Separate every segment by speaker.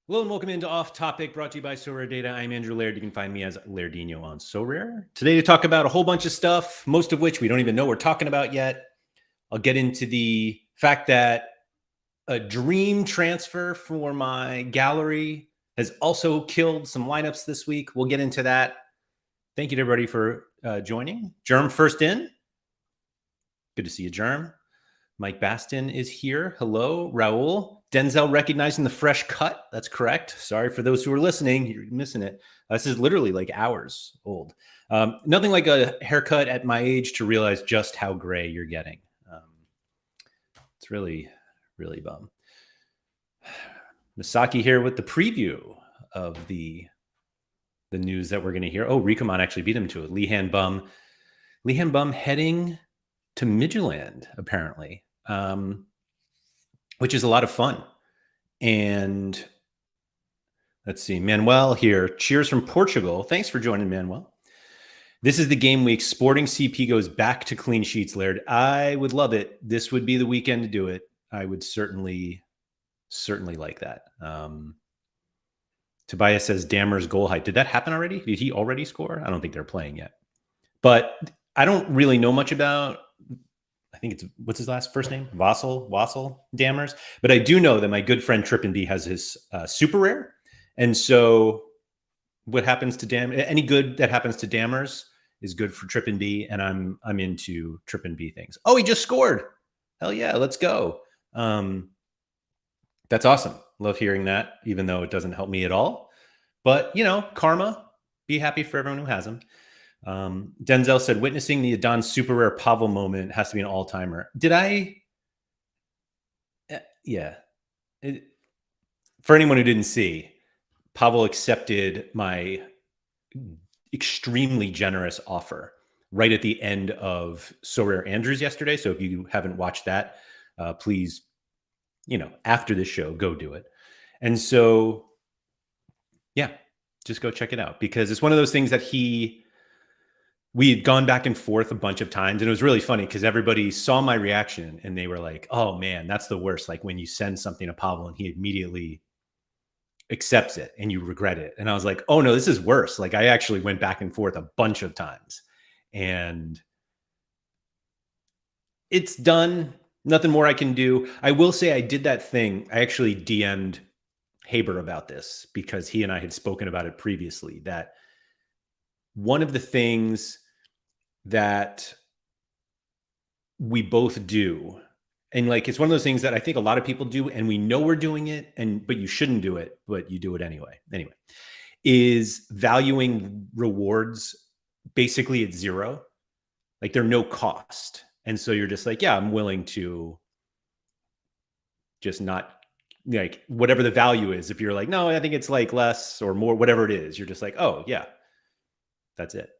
Speaker 1: Hello and welcome into Off Topic, brought to you by Sorare Data. I'm Andrew Laird. You can find me as Lairdinho on Sorare. Today to talk about a whole bunch of stuff, most of which we don't even know we're talking about yet. I'll get into the fact that a dream transfer for my gallery has also killed some lineups this week. We'll get into that. Thank you to everybody for joining. Germ first in. Good to see you, Germ. Mike Baston is here. Hello, Raul. Denzel recognizing the fresh cut. That's correct. Sorry for those who are listening. You're missing it. This is literally like hours old. Nothing like a haircut at my age to realize just how gray you're getting. It's really, really bum. Misaki here with the preview of the news that we're going to hear. Oh, Rikamon actually beat him to it. Lehan Bum heading to Midgeland, apparently. Which is a lot of fun. And let's see, Manuel here. Cheers from Portugal. Thanks for joining, Manuel. This is the game week. Sporting CP goes back to clean sheets, Laird. I would love it. This would be the weekend to do it. I would certainly like that. Tobias says Dammer's goal height. Did that happen already? Did he already score? I don't think they're playing yet. But I don't really know much about, I think it's, what's his first name? Wassel Dammers. But I do know that my good friend Trippin B has his super rare. And so what happens to any good that happens to Dammers is good for Trippin B. And I'm into Trippin B things. Oh, he just scored. Hell yeah, let's go. That's awesome. Love hearing that, even though it doesn't help me at all. But, you know, karma, be happy for everyone who has them. Denzel said, witnessing the Adon super rare Pavel moment has to be an all-timer. Did I? Yeah. For anyone who didn't see, Pavel accepted my extremely generous offer right at the end of So Rare Andrews yesterday. So if you haven't watched that, please, after this show, go do it. And so, yeah, just go check it out, because it's one of those things that we had gone back and forth a bunch of times, and it was really funny because everybody saw my reaction and they were like, oh man, that's the worst. Like when you send something to Pavel and he immediately accepts it and you regret it. And I was like, oh no, this is worse. Like I actually went back and forth a bunch of times and it's done. Nothing more I can do. I will say I did that thing. I actually DM'd Haber about this because he and I had spoken about it previously, that one of the things that we both do, and like it's one of those things that I think a lot of people do and we know we're doing it, but you shouldn't do it, but you do it anyway, is valuing rewards basically at zero. Like they're no cost. And so you're just like, yeah, I'm willing to just not, like, whatever the value is. If you're like, no, I think it's like less or more, whatever it is, you're just like, oh yeah, that's it.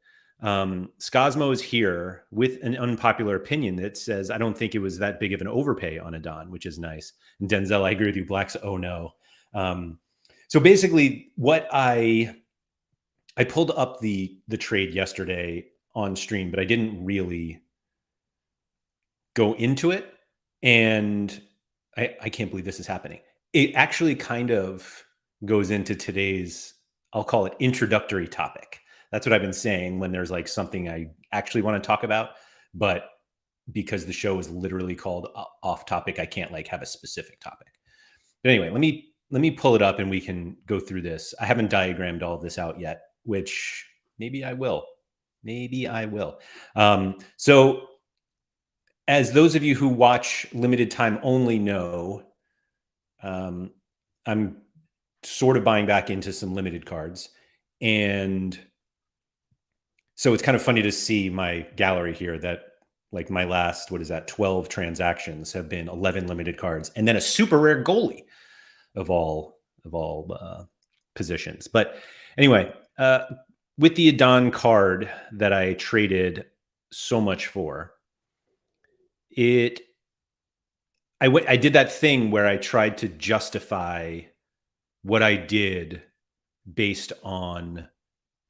Speaker 1: Scosmo is here with an unpopular opinion that says, I don't think it was that big of an overpay on Adon, which is nice. And Denzel, I agree with you. Black's, oh no. So basically what I pulled up the trade yesterday on stream, but I didn't really go into it. And I can't believe this is happening. It actually kind of goes into today's, I'll call it introductory topic. That's what I've been saying when there's like something I actually want to talk about, but because the show is literally called Off Topic, I can't like have a specific topic. But anyway, let me pull it up and we can go through this. I haven't diagrammed all of this out yet, which maybe I will. So as those of you who watch Limited Time Only know, I'm sort of buying back into some limited cards. And so it's kind of funny to see my gallery here that like my last, 12 transactions have been 11 limited cards and then a super rare goalie of all positions. But anyway, with the Adon card that I traded so much for, I did that thing where I tried to justify what I did based on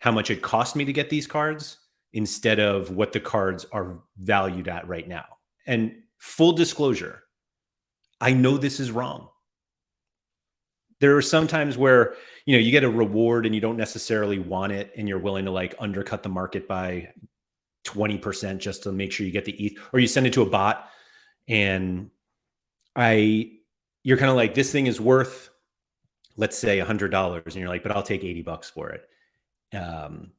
Speaker 1: how much it cost me to get these cards instead of what the cards are valued at right now. And full disclosure, I know this is wrong. There are some times where, you get a reward and you don't necessarily want it and you're willing to like undercut the market by 20% just to make sure you get the ETH, or you send it to a bot and you're kind of like, this thing is worth, let's say $100. And you're like, but I'll take $80 for it.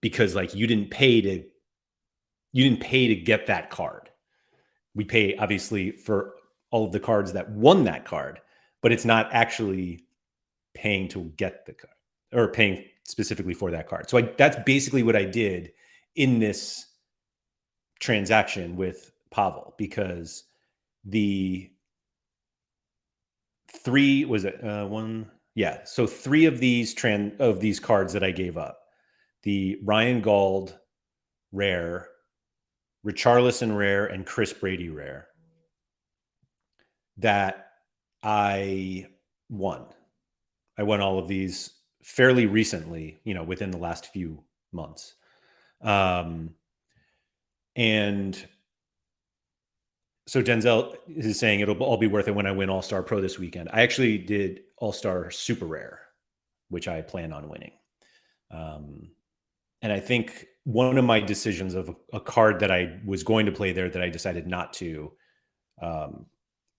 Speaker 1: Because like you didn't pay to get that card. We pay obviously for all of the cards that won that card, but it's not actually paying to get the card or paying specifically for that card. So that's basically what I did in this transaction with Pavel, because the three was it one? Yeah. So three of these cards that I gave up, the Ryan Gauld rare, Richarlison rare, and Chris Brady rare, that I won. I won all of these fairly recently, within the last few months. And so Denzel is saying it'll all be worth it when I win All-Star Pro this weekend. I actually did All-Star Super Rare, which I plan on winning. And I think one of my decisions of a card that I was going to play there that I decided not to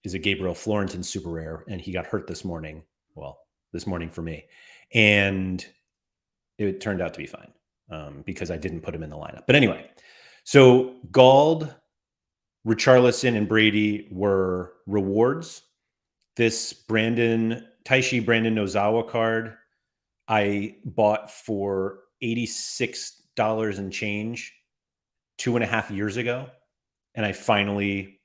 Speaker 1: is a Gabriel Florentin Super Rare, and he got hurt this morning. Well, this morning for me. And it turned out to be fine because I didn't put him in the lineup. But anyway, so Gauld, Richarlison, and Brady were rewards. This Taishi Brandon Nozawa card I bought for $86 and change 2.5 years ago. And I finally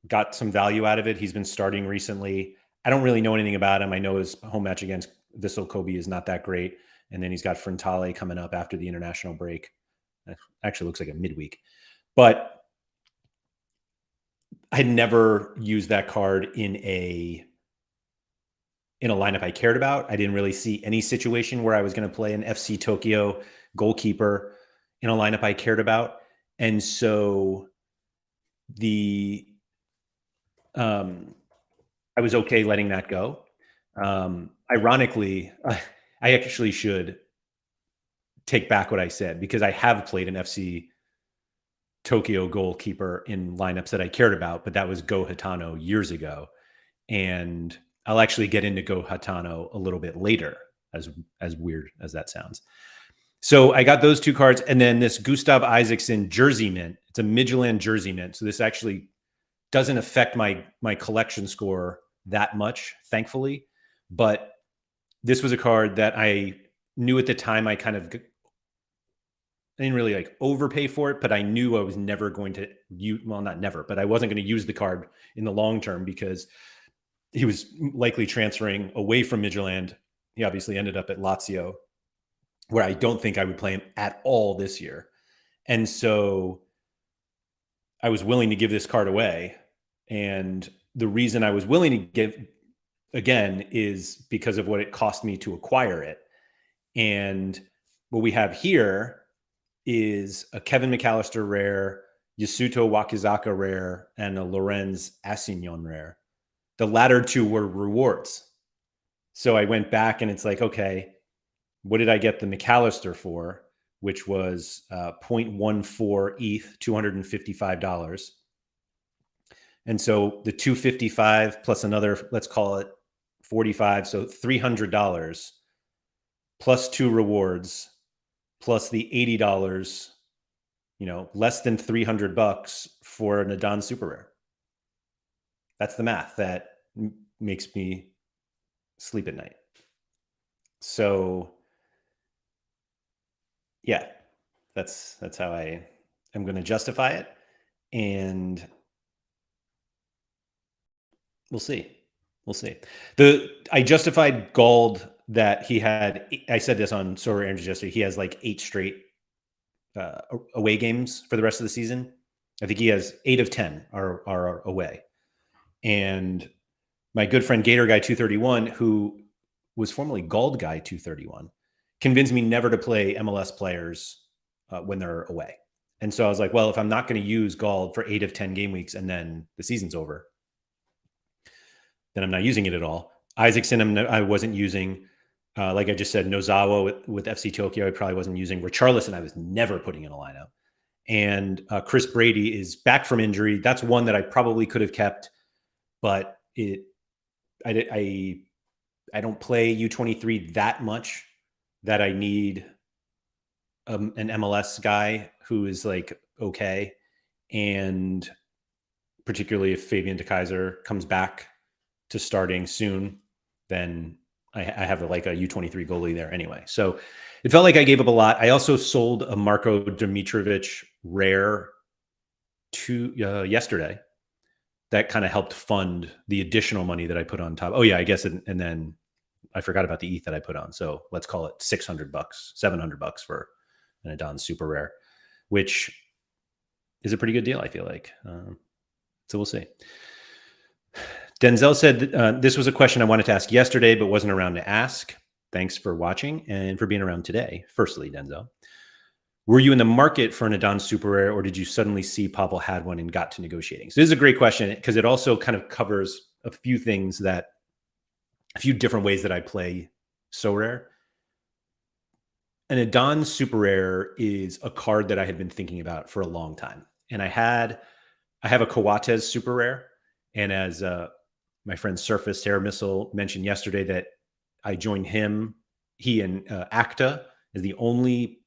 Speaker 1: got some value out of it. He's been starting recently. I don't really know anything about him. I know his home match against Vissel Kobe is not that great. And then he's got Frontale coming up after the international break. It actually looks like a midweek. But I had never used that card in a lineup I cared about. I didn't really see any situation where I was going to play an FC Tokyo goalkeeper in a lineup I cared about. And so I was okay letting that go. Ironically, I actually should take back what I said, because I have played an FC Tokyo goalkeeper in lineups that I cared about, but that was Go Hitano years ago. And I'll actually get into Go Hitano a little bit later, as weird as that sounds. So I got those two cards, and then this Gustav Isaacson jersey mint. It's a Midtjylland jersey mint. So this actually doesn't affect my collection score that much, thankfully. But this was a card that I knew at the time I didn't really like overpay for it, but I knew I was never going to use, well, not never, but I wasn't going to use the card in the long term because he was likely transferring away from Midtjylland. He obviously ended up at Lazio, where I don't think I would play him at all this year. And so I was willing to give this card away. And the reason I was willing to give again is because of what it cost me to acquire it. And what we have here is a Kevin McAllister rare, Yasuto Wakizaka rare, and a Lorenz Assignon rare. The latter two were rewards. So I went back and it's like, okay, what did I get the McAllister for? Which was 0.14 ETH, $255. And so the 255 plus another, let's call it 45. So $300 plus two rewards plus the $80, less than $300 for an Adon Super Rare. That's the math that makes me sleep at night. So yeah, that's how I am going to justify it. And we'll see. I justified Gauld that he had, I said this on Sorare Andrews yesterday, he has like 8 straight away games for the rest of the season. I think he has 8 of 10 are away. And my good friend Gator Guy 231, who was formerly Gauld Guy 231, convinced me never to play MLS players when they're away. And so I was like, well, if I'm not going to use Gauld for 8 of 10 game weeks and then the season's over, then I'm not using it at all. Isaacson, I wasn't using. Like I just said, Nozawa with FC Tokyo, I probably wasn't using. Richarlison, I was never putting in a lineup. And Chris Brady is back from injury. That's one that I probably could have kept, but I don't play U23 that much that I need an MLS guy who is like okay, and particularly if Fabian De Kaiser comes back to starting soon, then I have like a U23 goalie there anyway. So it felt like I gave up a lot. I also sold a Marco Dimitrovic rare yesterday. That kind of helped fund the additional money that I put on top. Oh yeah, I guess, and then I forgot about the ETH that I put on. So let's call it $600, $700 for an Adon super rare, which is a pretty good deal, I feel like. So we'll see. Denzel said, this was a question I wanted to ask yesterday, but wasn't around to ask. Thanks for watching and for being around today. Firstly, Denzel, were you in the market for an Adon super rare, or did you suddenly see Pavel had one and got to negotiating? So this is a great question because it also kind of covers a few different ways that I play Sorare. An Adon super rare is a card that I had been thinking about for a long time. And I have a Coates super rare. And as my friend Surface Terror Missile mentioned yesterday, that I joined him, he and Acta is the only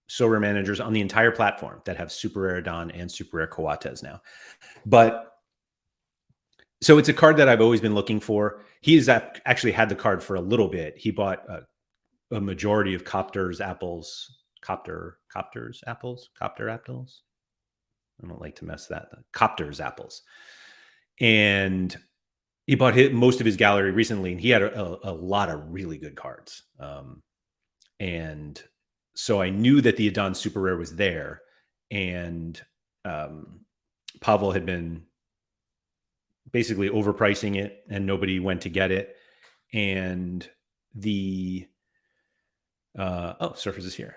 Speaker 1: Sorare managers on the entire platform that have super rare Adon and super rare Coates now. But so it's a card that I've always been looking for. He's actually had the card for a little bit. He bought a majority of Copter apples. I don't like to mess that. Copter's apples. And he bought most of his gallery recently, and he had a lot of really good cards. And so I knew that the Adon super rare was there, and Pavel had been basically overpricing it, and nobody went to get it. And Surface is here.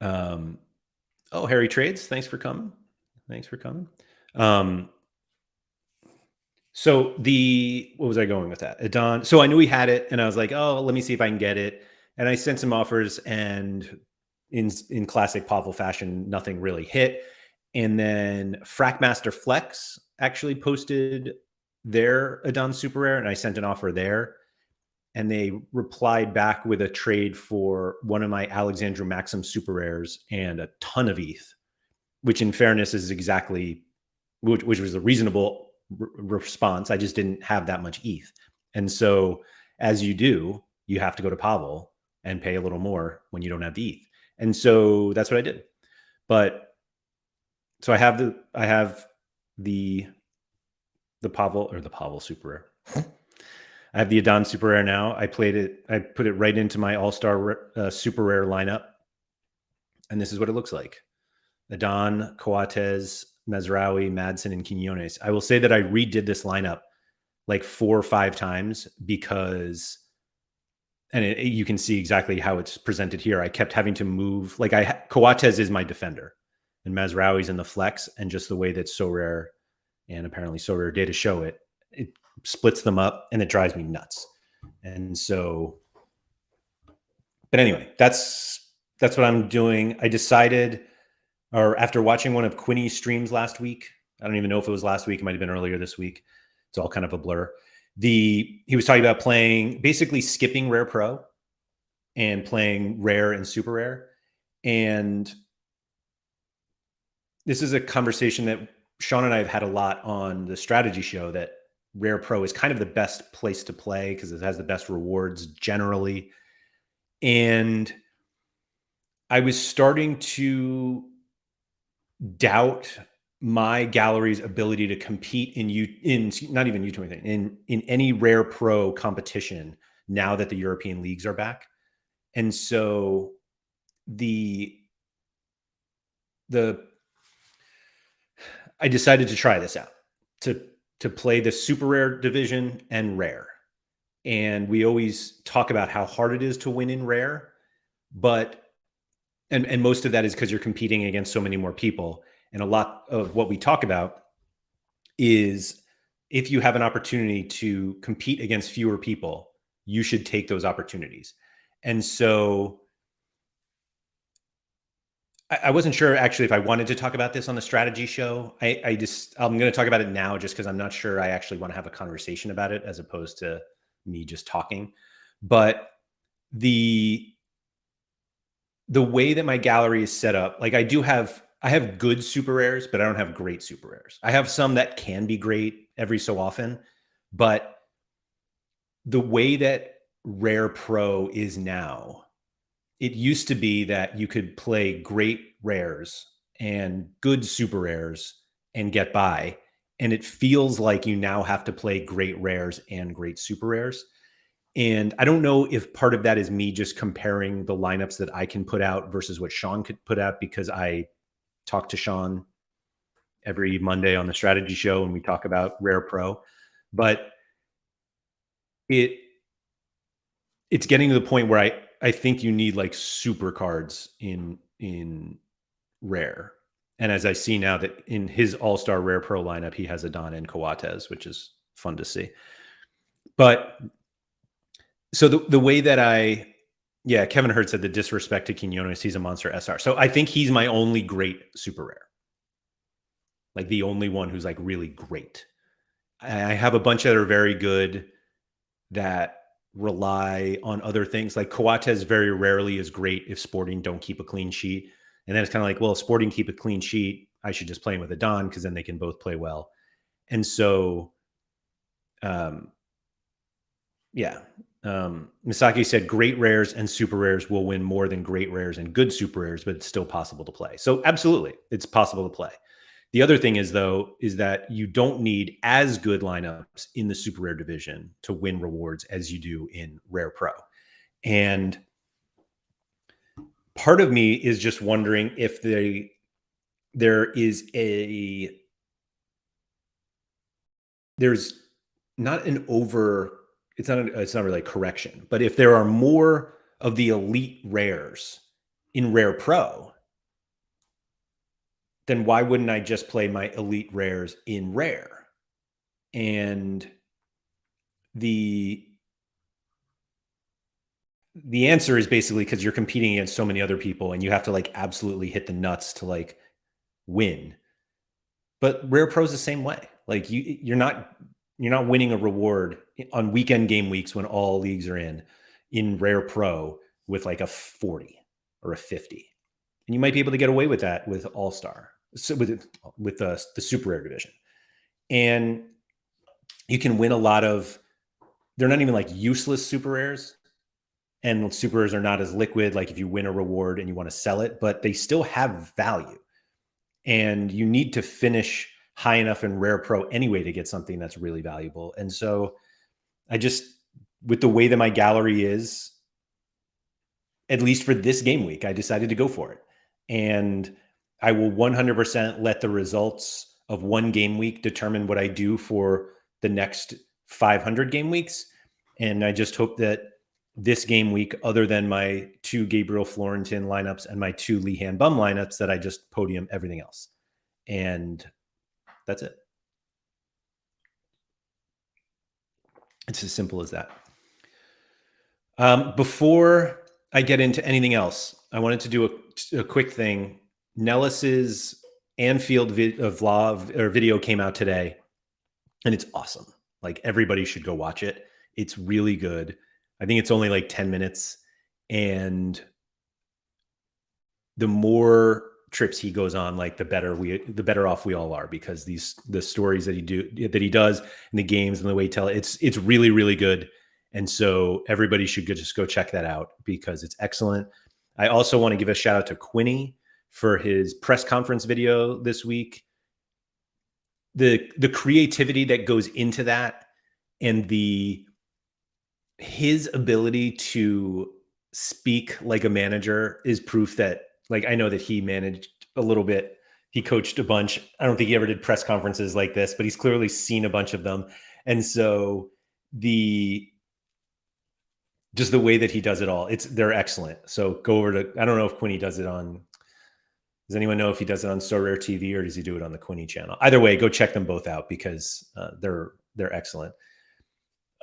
Speaker 1: Harry Trades, thanks for coming. So what was I going with that? Adon. So I knew he had it, and I was like, oh, let me see if I can get it. And I sent some offers, and in classic Pavel fashion, nothing really hit. And then Frackmaster Flex actually posted their Adon super rare, and I sent an offer there. And they replied back with a trade for one of my Alexandru Maxim super rares and a ton of ETH, which in fairness is exactly, which was a reasonable response. I just didn't have that much ETH. And so as you do, you have to go to Pavel and pay a little more when you don't have the ETH. And so that's what I did. But so I have the Pavel super rare. I have the Adon super rare now. I put it right into my all-star super rare lineup. And this is what it looks like. Adon, Coates, Mazraoui, Madsen, and Quinones. I will say that I redid this lineup like 4 or 5 times because, and you can see exactly how it's presented here. I kept having to move. Like Coates is my defender, and Mazraoui's in the flex, and just the way that Sorare and apparently Sorare data show it splits them up, and it drives me nuts. And so, but anyway, that's what I'm doing. I decided, or after watching one of Quinny's streams last week, I don't even know if it was last week, it might have been earlier this week. It's all kind of a blur. He was talking about basically skipping Rare Pro and playing Rare and Super Rare. And this is a conversation that Sean and I have had a lot on the strategy show, that Rare Pro is kind of the best place to play because it has the best rewards generally. And I was starting to doubt my gallery's ability to compete in not even U23, in any Rare Pro competition now that the European leagues are back. And so I decided to try this out, to play the super rare division and rare. And we always talk about how hard it is to win in rare, but and most of that is because you're competing against so many more people. And a lot of what we talk about is if you have an opportunity to compete against fewer people, you should take those opportunities. And so I wasn't sure actually if I wanted to talk about this on the strategy show. I'm going to talk about it now just because I'm not sure I actually want to have a conversation about it as opposed to me just talking. But the way that my gallery is set up, like I have good super rares, but I don't have great super rares. I have some that can be great every so often, but the way that Rare Pro is now, it used to be that you could play great rares and good super rares and get by. And it feels like you now have to play great rares and great super rares. And I don't know if part of that is me just comparing the lineups that I can put out versus what Sean could put out, because I talk to Sean every Monday on the strategy show and we talk about Rare Pro. But it's getting to the point where I think you need like super cards in Rare. And as I see now that in his All-Star Rare Pro lineup, he has Adana and Coates, which is fun to see. But so the way that Kevin Hurd said the disrespect to Quinones, he's a monster SR. So I think he's my only great super rare. Like the only one who's like really great. I have a bunch that are very good that rely on other things. Like Coates very rarely is great if Sporting don't keep a clean sheet. And then it's kind of like, well, if Sporting keep a clean sheet, I should just play him with a Don because then they can both play well. And so, Misaki said great rares and super rares will win more than great rares and good super rares, but it's still possible to play. So absolutely, it's possible to play. The other thing is that you don't need as good lineups in the super rare division to win rewards as you do in Rare Pro. And part of me is just wondering if there's not an over, it's not really a correction, but if there are more of the elite rares in Rare Pro, then why wouldn't I just play my elite rares in Rare? And the answer is basically because you're competing against so many other people and you have to like absolutely hit the nuts to like win. But Rare Pro is the same way. Like you're not winning a reward on weekend game weeks when all leagues are in Rare Pro with like a 40 or a 50. And you might be able to get away with that with All-Star, so with the super rare division. And you can win a lot of, they're not even like useless super rares. And super rares are not as liquid, like if you win a reward and you want to sell it, but they still have value. And you need to finish high enough in Rare Pro anyway to get something that's really valuable. And so with the way that my gallery is, at least for this game week, I decided to go for it. And I will 100% let the results of one game week determine what I do for the next 500 game weeks. And I just hope that this game week, other than my 2 Gabriel Florentin lineups and my 2 Lehan Bum lineups, that I just podium everything else. And that's it. It's as simple as that. Before I get into anything else, I wanted to do a quick thing. Nellis's Anfield vlog or video came out today, and it's awesome. Like everybody should go watch it. It's really good. I think it's only like 10 minutes. And the more trips he goes on, like the better off we all are, because the stories that he does in the games and the way he tells it's really, really good. And so everybody should just go check that out because it's excellent. I also want to give a shout out to Quinny for his press conference video this week. The creativity that goes into that and his ability to speak like a manager is proof that, like, I know that he managed a little bit. He coached a bunch. I don't think he ever did press conferences like this, but he's clearly seen a bunch of them. And so just the way that he does it all, they're excellent. So go over to, I don't know if Quinny does anyone know if he does it on Sorare TV or does he do it on the Quinny channel? Either way, go check them both out because they're They're excellent.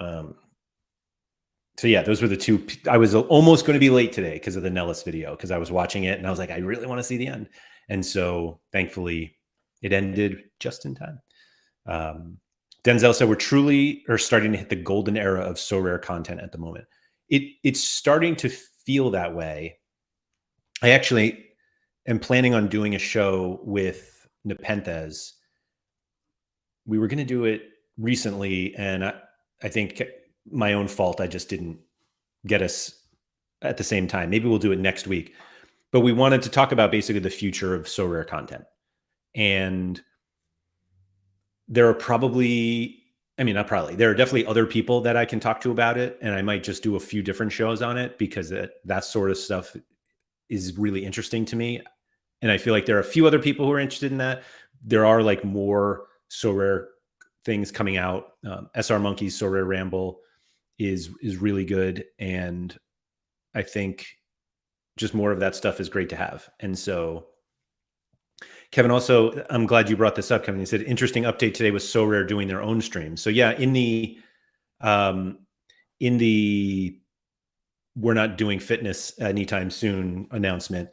Speaker 1: So yeah, those were the two. I was almost going to be late today because of the Nellis video, because I was watching it and I was like, I really want to see the end. And so thankfully it ended just in time. Denzel said, we're truly are starting to hit the golden era of Sorare content at the moment. It's starting to feel that way. I actually am planning on doing a show with Nepenthes. We were going to do it recently, and I think my own fault. I just didn't get us at the same time. Maybe we'll do it next week. But we wanted to talk about basically the future of Sorare content. And there are probably, I mean, not probably, there are definitely other people that I can talk to about it. And I might just do a few different shows on it, because that sort of stuff is really interesting to me. And I feel like there are a few other people who are interested in that. There are like more Sorare things coming out. SR Monkey's Sorare Ramble is really good. And I think just more of that stuff is great to have. And so Kevin, also, I'm glad you brought this up, Kevin. He said, interesting update today with Sorare doing their own streams. So yeah, in the we're not doing fitness anytime soon announcement,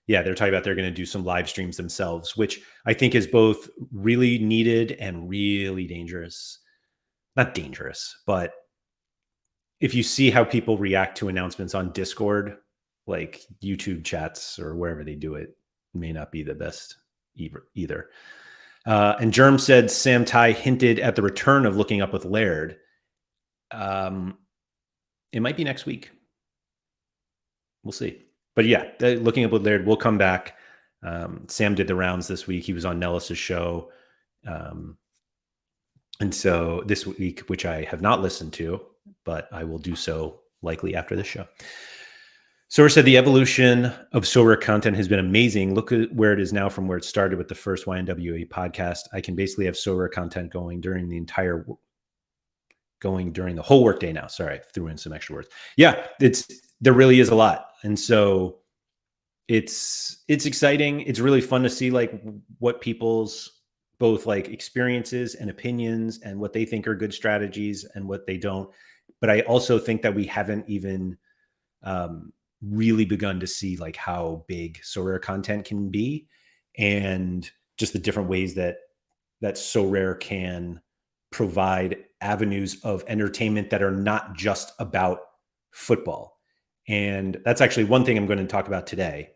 Speaker 1: yeah, they're talking about they're going to do some live streams themselves, which I think is both really needed and really dangerous. Not dangerous, but if you see how people react to announcements on Discord, like YouTube chats or wherever they do it, may not be the best either. And Germ said Sam Tai hinted at the return of Looking Up with Laird. It might be next week. We'll see. But yeah, Looking Up with Laird will come back. Sam did the rounds this week. He was on Nellis's show. And so this week, which I have not listened to, but I will do so likely after this show. Sorare said the evolution of Sorare content has been amazing. Look at where it is now from where it started with the first YNWA podcast. I can basically have Sorare content going during the whole workday now. Sorry, I threw in some extra words. Yeah, there really is a lot. And so it's exciting. It's really fun to see like what people's both like experiences and opinions and what they think are good strategies and what they don't. But I also think that we haven't even really begun to see like how big Sorare content can be, and just the different ways that Sorare can provide avenues of entertainment that are not just about football. And that's actually one thing I'm going to talk about today.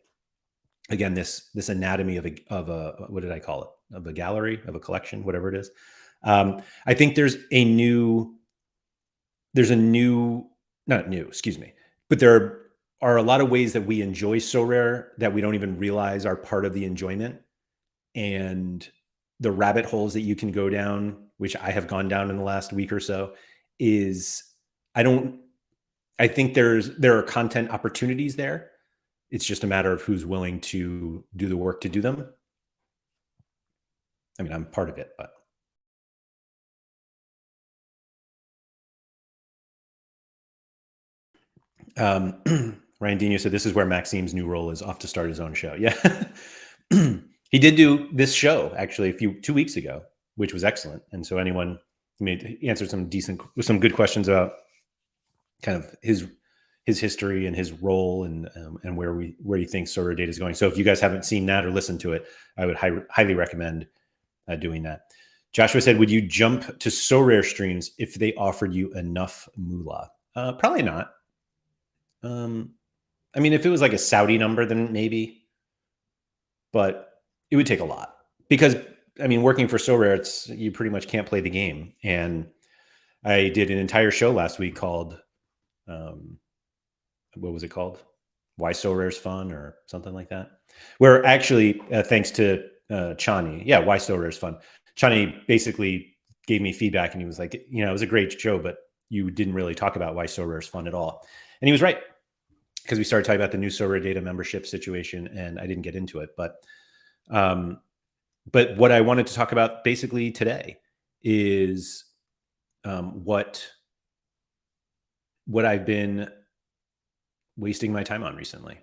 Speaker 1: Again, this anatomy of a what did I call it? Of a gallery, of a collection, whatever it is. I think there's a new, not new, excuse me, but there are a lot of ways that we enjoy Sorare that we don't even realize are part of the enjoyment, and the rabbit holes that you can go down, which I have gone down in the last week or so, is I think there are content opportunities there. It's just a matter of who's willing to do the work to do them. I mean, I'm part of it, but. Lairdinho said, this is where Maxime's new role is, off to start his own show. Yeah. He did do this show actually 2 weeks ago, which was excellent. And so he answered some good questions about kind of his history and his role and where he thinks Sorare data is going. So if you guys haven't seen that or listened to it, I would highly recommend doing that. Joshua said, would you jump to Sorare streams if they offered you enough moolah? Probably not. I mean, if it was like a Saudi number, then maybe, but it would take a lot, because I mean, working for Sorare, you pretty much can't play the game. And I did an entire show last week called, what was it called? Why Sorare is fun, or something like that. Where actually, thanks to Chani, yeah, Why Sorare is fun. Chani basically gave me feedback, and he was like, it was a great show, but you didn't really talk about why Sorare is fun at all. And he was right, because we started talking about the new Sorare data membership situation, and I didn't get into it. But what I wanted to talk about basically today is what I've been wasting my time on recently.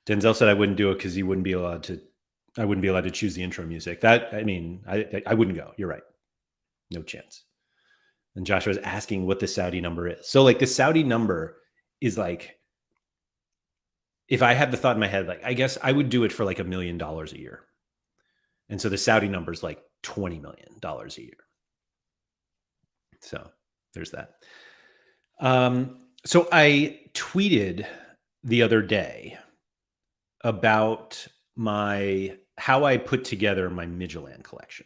Speaker 1: Denzel said I wouldn't do it because I wouldn't be allowed to choose the intro music. I wouldn't go. You're right. No chance. And Joshua was asking what the Saudi number is. So like the Saudi number is like, if I had the thought in my head, like I guess I would do it for like $1 million a year. And so the Saudi number is like $20 million a year. So there's that. So I tweeted the other day about how I put together my Midtjylland collection.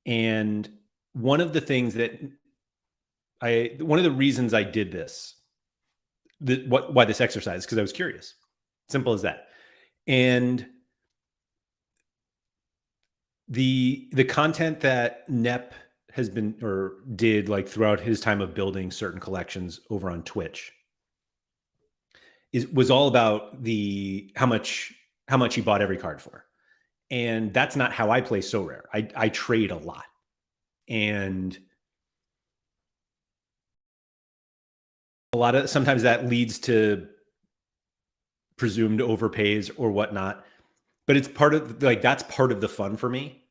Speaker 1: And one of the things that one of the reasons I did this, why this exercise, because I was curious. Simple as that. And the content that Nep has been or did like throughout his time of building certain collections over on Twitch was all about how much he bought every card for. And that's not how I play Sorare. I trade a lot. And sometimes that leads to presumed overpays or whatnot. But it's part of that's part of the fun for me,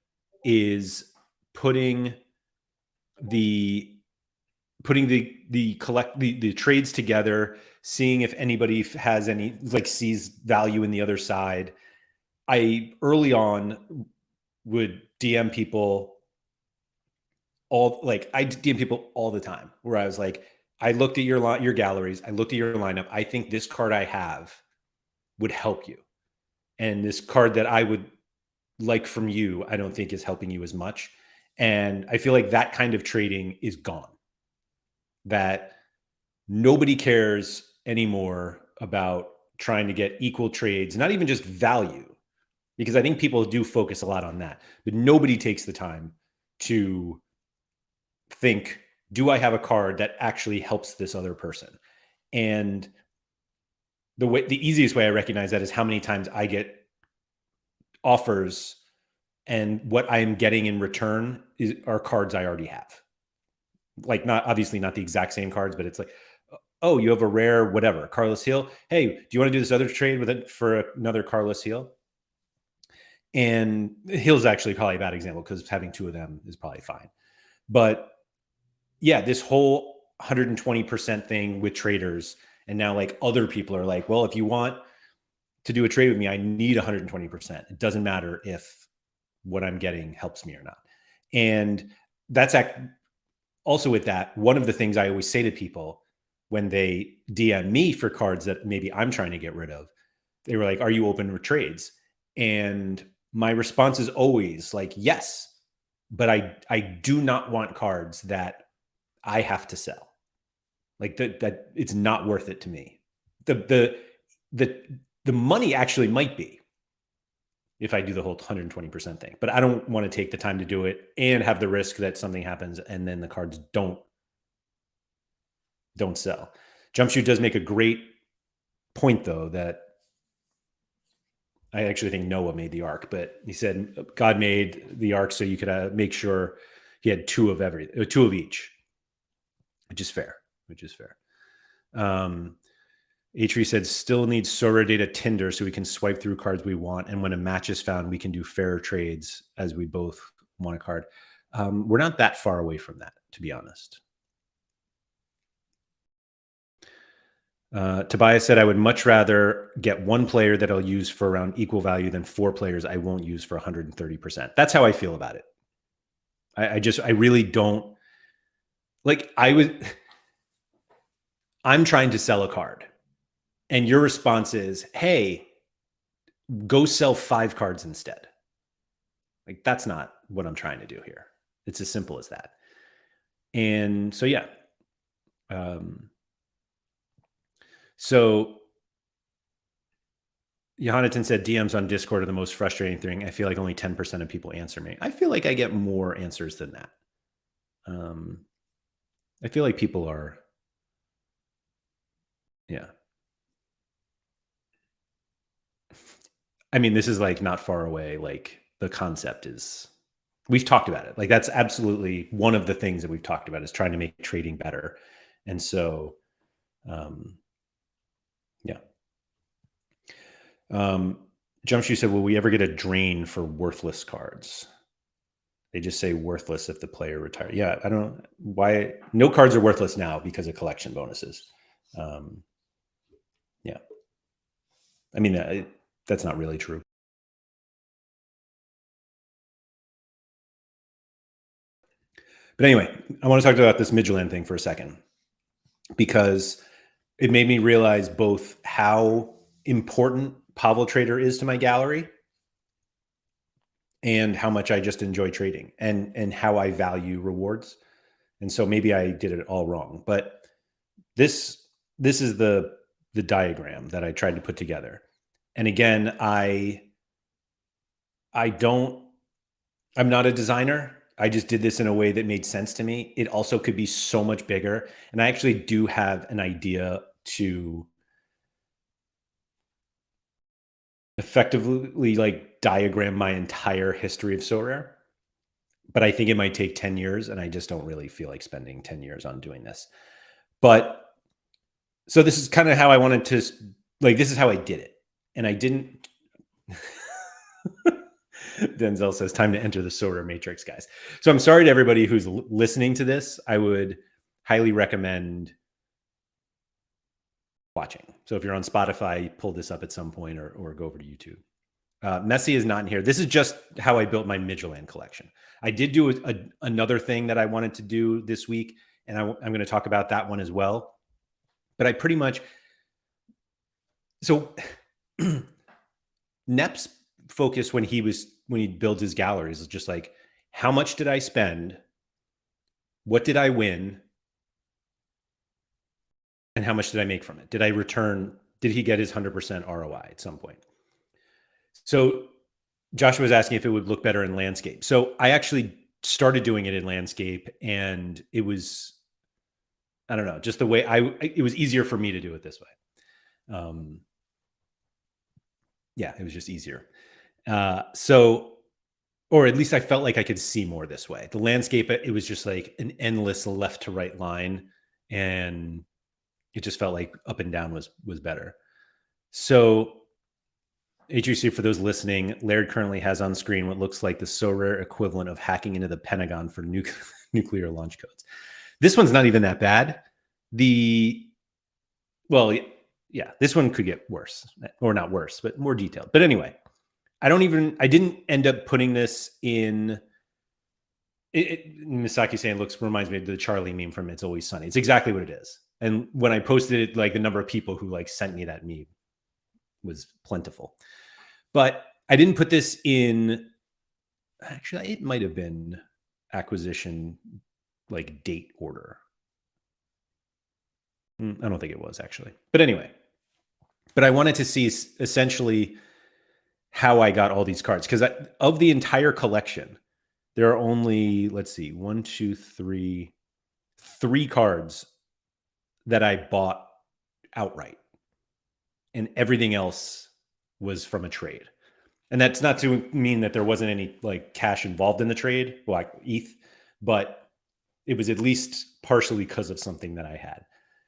Speaker 1: is putting the trades together, seeing if anybody has any sees value in the other side. I early on would DM people I DM people all the time, where I was like, I looked at your galleries, I looked at your lineup, I think this card I have would help you. And this card that I would like from you, I don't think is helping you as much. And I feel like that kind of trading is gone. That nobody cares anymore about trying to get equal trades, not even just value, because I think people do focus a lot on that, but nobody takes the time to think, do I have a card that actually helps this other person? And the easiest way I recognize that is how many times I get offers and what I'm getting in return are cards I already have. Like, obviously not the exact same cards, but it's like, oh, you have a rare whatever, Carlos Hill. Hey, do you want to do this other trade with it for another Carlos Hill? And Hill's actually probably a bad example because having two of them is probably fine. But yeah, this whole 120% thing with traders, and now like other people are like, well, if you want to do a trade with me, I need 120%. It doesn't matter if what I'm getting helps me or not. And that's also with that, one of the things I always say to people when they DM me for cards that maybe I'm trying to get rid of, they were like, are you open for trades? And my response is always like, yes, but I do not want cards that I have to sell. Like that it's not worth it to me. The money actually might be if I do the whole 120% thing, but I don't want to take the time to do it and have the risk that something happens and then the cards don't sell. Jumpshoot does make a great point, though, that I actually think Noah made the arc, but he said God made the arc so you could make sure he had two of each, which is fair. Atri said, still needs Sorare data Tinder so we can swipe through cards we want. And when a match is found, we can do fairer trades as we both want a card. We're not that far away from that, to be honest. Tobias said, I would much rather get one player that I'll use for around equal value than four players I won't use for 130%. That's how I feel about it. I really don't like, I'm trying to sell a card and your response is, hey, go sell 5 cards instead. Like, that's not what I'm trying to do here. It's as simple as that. And so, yeah. So Johanneton said DMs on Discord are the most frustrating thing. I feel like only 10% of people answer me. I feel like I get more answers than that. I feel like people are, yeah. I mean, this is like not far away. Like, the concept is, we've talked about it. Like, that's absolutely one of the things that we've talked about, is trying to make trading better. And so, yeah. Jumpshoe said, will we ever get a drain for worthless cards? They just say worthless if the player retires. Yeah, I don't know why. No cards are worthless now because of collection bonuses. Yeah, I mean that's not really true. But anyway, I want to talk about this Midland thing for a second because it made me realize both how important Pavel Trader is to my gallery and how much I just enjoy trading and how I value rewards. And so maybe I did it all wrong, but this is the diagram that I tried to put together. And again, I don't I'm not a designer. I just did this in a way that made sense to me. It also could be so much bigger. And I actually do have an idea to effectively like diagram my entire history of Sorare. But I think it might take 10 years, and I just don't really feel like spending 10 years on doing this. But so this is kind of how I wanted to, like, this is how I did it. And I didn't. Denzel says, time to enter the Sorare matrix, guys. So I'm sorry to everybody who's listening to this. I would highly recommend watching. So if you're on Spotify, pull this up at some point or go over to YouTube. Messi is not in here. This is just how I built my Midland collection. I did do another thing that I wanted to do this week, and I'm going to talk about that one as well. But I pretty much, so Nep's focus when he builds his galleries is just like, how much did I spend? What did I win? And how much did I make from it? Did he get his 100% ROI at some point? So Joshua was asking if it would look better in landscape. So I actually started doing it in landscape, and it was, I don't know, just the way it was easier for me to do it this way. Yeah, it was just easier. Or at least I felt like I could see more this way. The landscape, it was just like an endless left to right line, and it just felt like up and down was better. So HUC, for those listening, Laird currently has on screen what looks like the Sorare equivalent of hacking into the Pentagon for nuclear launch codes. This one's not even that bad. Yeah, this one could get worse, or not worse, but more detailed. But anyway, I didn't end up putting this in. Misaki saying reminds me of the Charlie meme from It's Always Sunny. It's exactly what it is. And when I posted it, like the number of people who like sent me that meme was plentiful. But I didn't put this in. Actually, it might have been acquisition like date order. I don't think it was actually. But anyway, but I wanted to see essentially how I got all these cards, because of the entire collection, there are only, let's see, 1, 2, 3 cards that I bought outright, and everything else was from a trade. And that's not to mean that there wasn't any like cash involved in the trade, like ETH, but it was at least partially because of something that I had.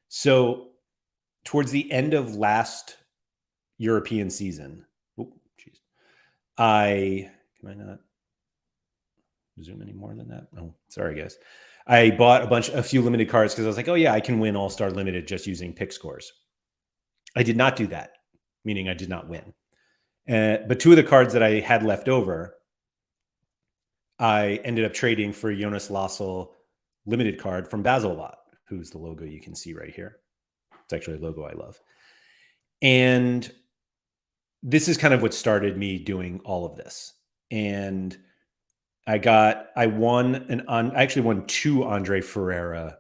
Speaker 1: So towards the end of last European season, can I not zoom any more than that? Oh, sorry guys. I bought a few limited cards because I was like, oh yeah, I can win All-Star Limited just using pick scores. I did not do that, meaning I did not win. But two of the cards that I had left over, I ended up trading for Jonas Lassel limited card from Basilbot, who's the logo you can see right here. It's actually a logo I love. And this is kind of what started me doing all of this. And I actually won 2 Andre Ferreira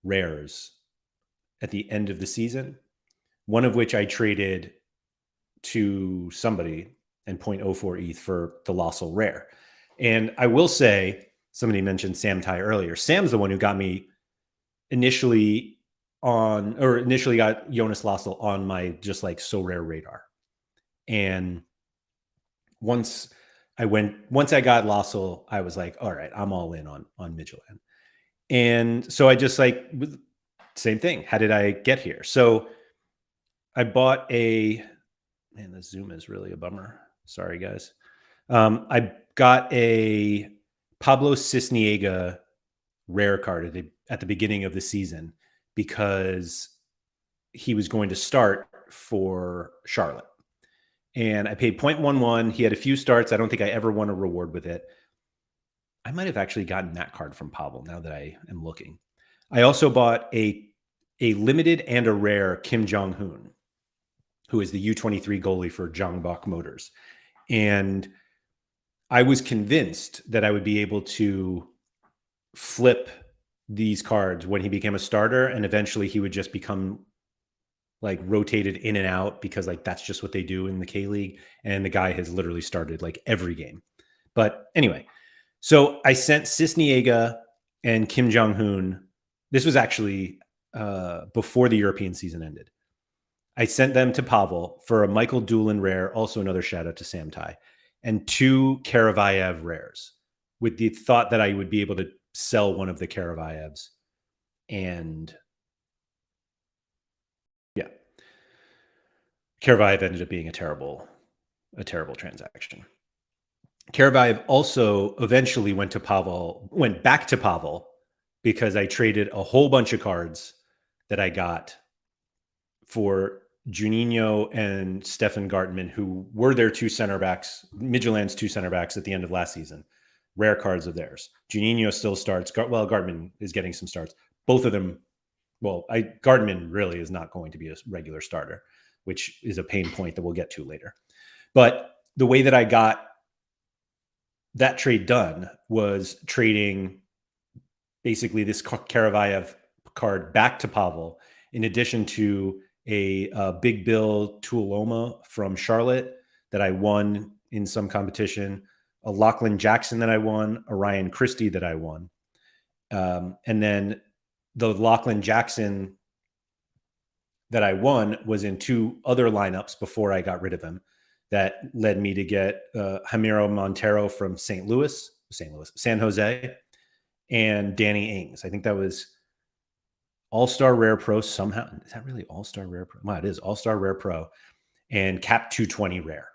Speaker 1: rares at the end of the season, one of which I traded to somebody and 0.04 ETH for the Lossel rare. And I will say, somebody mentioned Sam Tai earlier. Sam's the one who got me initially got Jonas Lossel on my just like Sorare radar. And once I got Lossel, I was like, all right, I'm all in on Midland. And so I just like, same thing. How did I get here? So I bought man, the zoom is really a bummer. Sorry, guys. I got a Pablo Cisniega rare card at the beginning of the season because he was going to start for Charlotte. And I paid 0.11. He had a few starts. I don't think I ever won a reward with it. I might have actually gotten that card from Pavel now that I am looking. I also bought a limited and a rare Kim Jong-hoon, who is the U23 goalie for Jongbok Motors. And I was convinced that I would be able to flip these cards when he became a starter, and eventually he would just become like rotated in and out because like that's just what they do in the K League. And the guy has literally started like every game. But anyway, so I sent Cisniega and Kim Jong-hoon. This was actually before the European season ended. I sent them to Pavel for a Michael Doolin rare, also another shout out to Sam Tai, and 2 Karavayev rares with the thought that I would be able to sell one of the Karavayevs. And yeah, Karavayev ended up being a terrible transaction. Karavayev also eventually went back to Pavel because I traded a whole bunch of cards that I got for Juninho and Stefan Gartman, who were their 2 center backs, Midtjylland's 2 center backs at the end of last season. Rare cards of theirs. Juninho still starts. Gartman is getting some starts. Both of them, Gartman really is not going to be a regular starter, which is a pain point that we'll get to later. But the way that I got that trade done was trading basically this Karavayev card back to Pavel, in addition to a Big Bill Tuoloma from Charlotte that I won in some competition, a Lachlan Jackson that I won, a Ryan Christie that I won. And then the Lachlan Jackson that I won was in 2 other lineups before I got rid of him. That led me to get Jamiro Montero from San Jose, and Danny Ings. I think that was All-Star Rare Pro somehow. Is that really All-Star Rare Pro? Well, it is All-Star Rare Pro and Cap 220 Rare.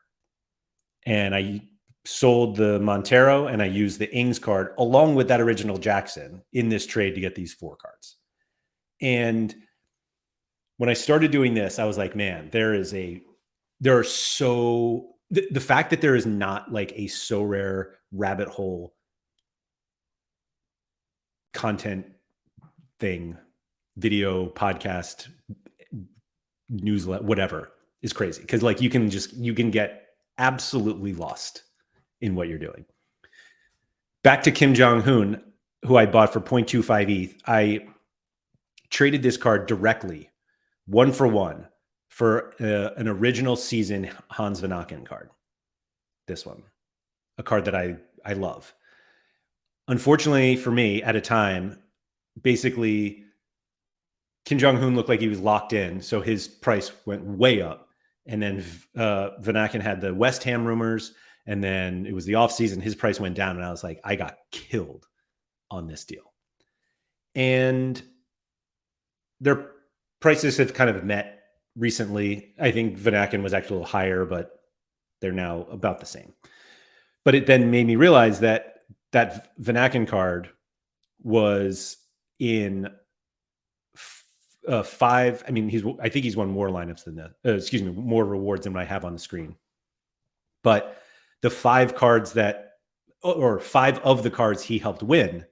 Speaker 1: And I sold the Montero and I used the Ings card along with that original Jackson in this trade to get these 4 cards. And when I started doing this, I was like, man, the fact that there is not like a so rare rabbit hole content thing, video, podcast, newsletter, whatever, is crazy. Because like you can get absolutely lost in what you're doing. Back to Kim Jong-hoon, who I bought for 0.25 ETH. I traded this card directly, 1-for-1, for an original season Hans Vanaken card. This one, a card that I love. Unfortunately for me, at a time, basically Kim Jong-hoon looked like he was locked in, so his price went way up. And then Vanaken had the West Ham rumors, and then it was the offseason. His price went down, and I was like, I got killed on this deal. And their prices have kind of met recently. I think Vanaken was actually a little higher, but they're now about the same. But it then made me realize that Vanaken card was in 5. I mean, I think he's won more lineups than that. More rewards than what I have on the screen. But the 5 cards or 5 of the cards he helped win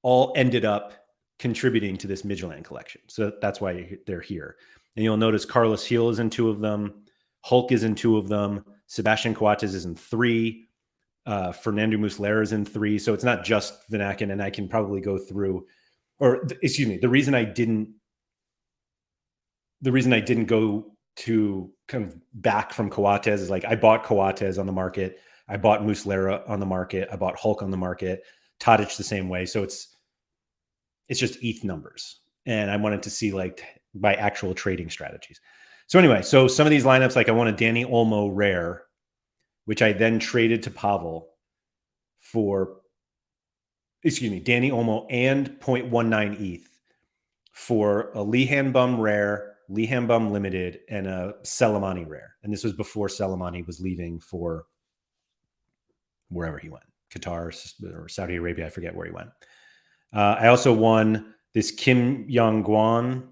Speaker 1: all ended up contributing to this Midtjylland collection. So that's why they're here. And you'll notice Carlos Heel is in 2 of them. Hulk is in 2 of them. Sebastian Coates is in 3. Fernando Muslera is in 3. So it's not just Vanaken, and I can probably go through, the reason I didn't go to kind of back from Coates is like I bought Coates on the market. I bought Muslera on the market. I bought Hulk on the market. Tadic the same way. So it's just ETH numbers. And I wanted to see like my actual trading strategies. So anyway, so some of these lineups, like I want a Danny Olmo rare, which I then traded to Pavel for, Danny Olmo and 0.19 ETH for a Lihan Bum rare, Lihan Bum limited, and a Selemani rare. And this was before Selemani was leaving for wherever he went. Qatar or Saudi Arabia. I forget where he went. I also won this Kim Yong-guan.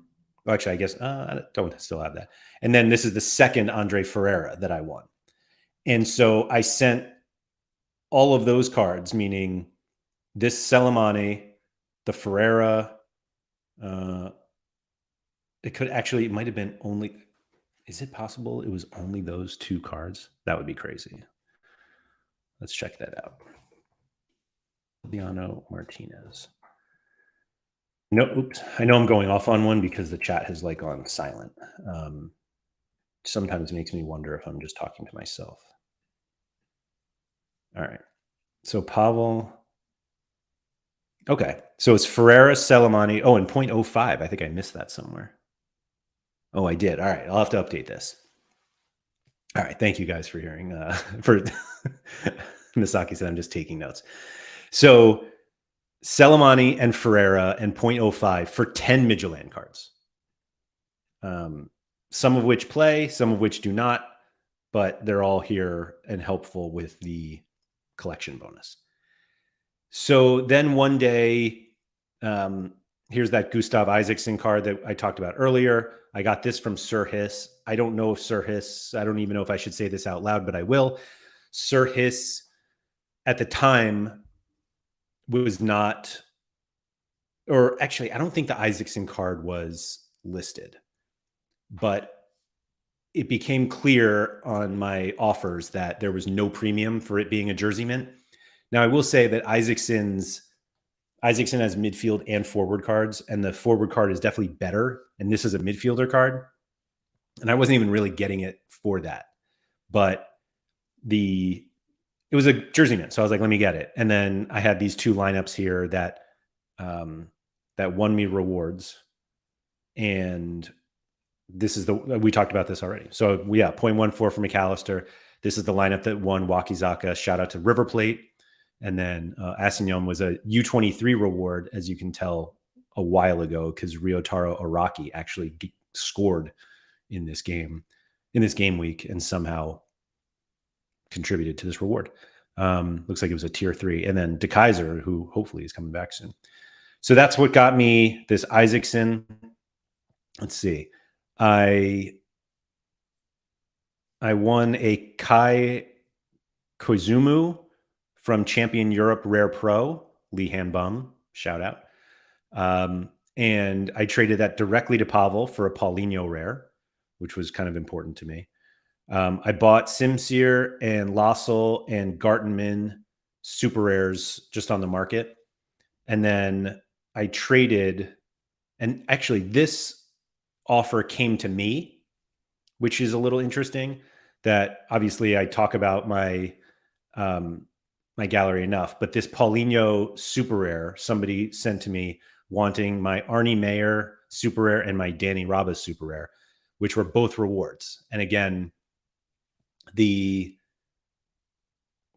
Speaker 1: Well, actually, I guess I don't still have that. And then this is the second Andre Ferreira that I won. And so I sent all of those cards, meaning this Selemani, the Ferreira. It might have been only. Is it possible it was only those 2 cards? That would be crazy. Let's check that out. Liano Martinez. No, oops. I know I'm going off on one because the chat has like gone silent. Sometimes makes me wonder if I'm just talking to myself. All right. So Pavel. Okay. So it's Ferreira, Selemani. Oh, and 0.05. I think I missed that somewhere. Oh, I did. All right. I'll have to update this. All right. Thank you guys for hearing. For Misaki said I'm just taking notes. So Selemani and Ferreira and 0.05 for 10 Midtjylland cards. Some of which play, some of which do not, but they're all here and helpful with the collection bonus. So then one day, here's that Gustav Isaacson card that I talked about earlier. I got this from Sir Hiss. I don't know if Sir Hiss, I don't even know if I should say this out loud, but I will. Sir Hiss at the time was not, or actually, I don't think the Isaacson card was listed, but it became clear on my offers that there was no premium for it being a jersey mint. Now, I will say that Isaacson has midfield and forward cards, and the forward card is definitely better. And this is a midfielder card. And I wasn't even really getting it for that. But it was a jersey mint. So I was like, let me get it. And then I had these 2 lineups here that won me rewards. And this is we talked about this already. So 0.14 for McAllister. This is the lineup that won Wakizaka. Shout out to River Plate. And then Assignon was a U23 reward, as you can tell, a while ago, because Ryotaro Araki actually scored in this game week and somehow contributed to this reward. Looks like it was a tier 3. And then De Kaiser, who hopefully is coming back soon. So that's what got me this Isaacson. Let's see. I won a Kai Koizumu from Champion Europe Rare Pro, Lee Hanbum, shout out. And I traded that directly to Pavel for a Paulinho Rare, which was kind of important to me. I bought Simsir and Lossell and Gartenman super rares just on the market. And then I traded, and actually this offer came to me, which is a little interesting, that obviously I talk about my gallery enough, but this Paulinho super rare, somebody sent to me wanting my Arnie Mayer super rare and my Danny Rabas super rare, which were both rewards. And again,